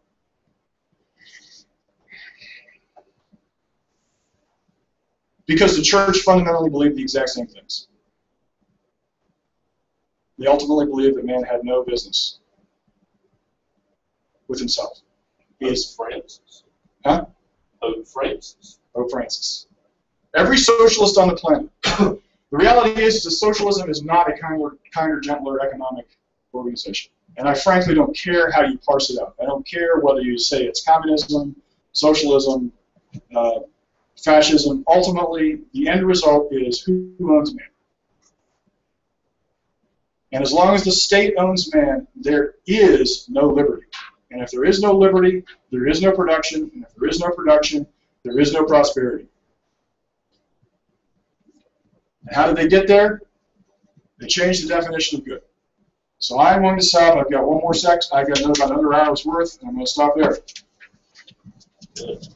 Because the church fundamentally believed the exact same things. They ultimately believed that man had no business with himself. Pope Francis. Huh? Pope Francis. Pope Francis. Every socialist on the planet. The reality is that socialism is not a kinder, gentler economic organization. And I frankly don't care how you parse it out. I don't care whether you say it's communism, socialism, fascism. Ultimately, the end result is who owns man. And as long as the state owns man, there is no liberty. And if there is no liberty, there is no production. And if there is no production, there is no prosperity. And how did they get there? They changed the definition of good. So I'm going to stop. I've got one more sec. I've got about another hour's worth, and I'm going to stop there. Good.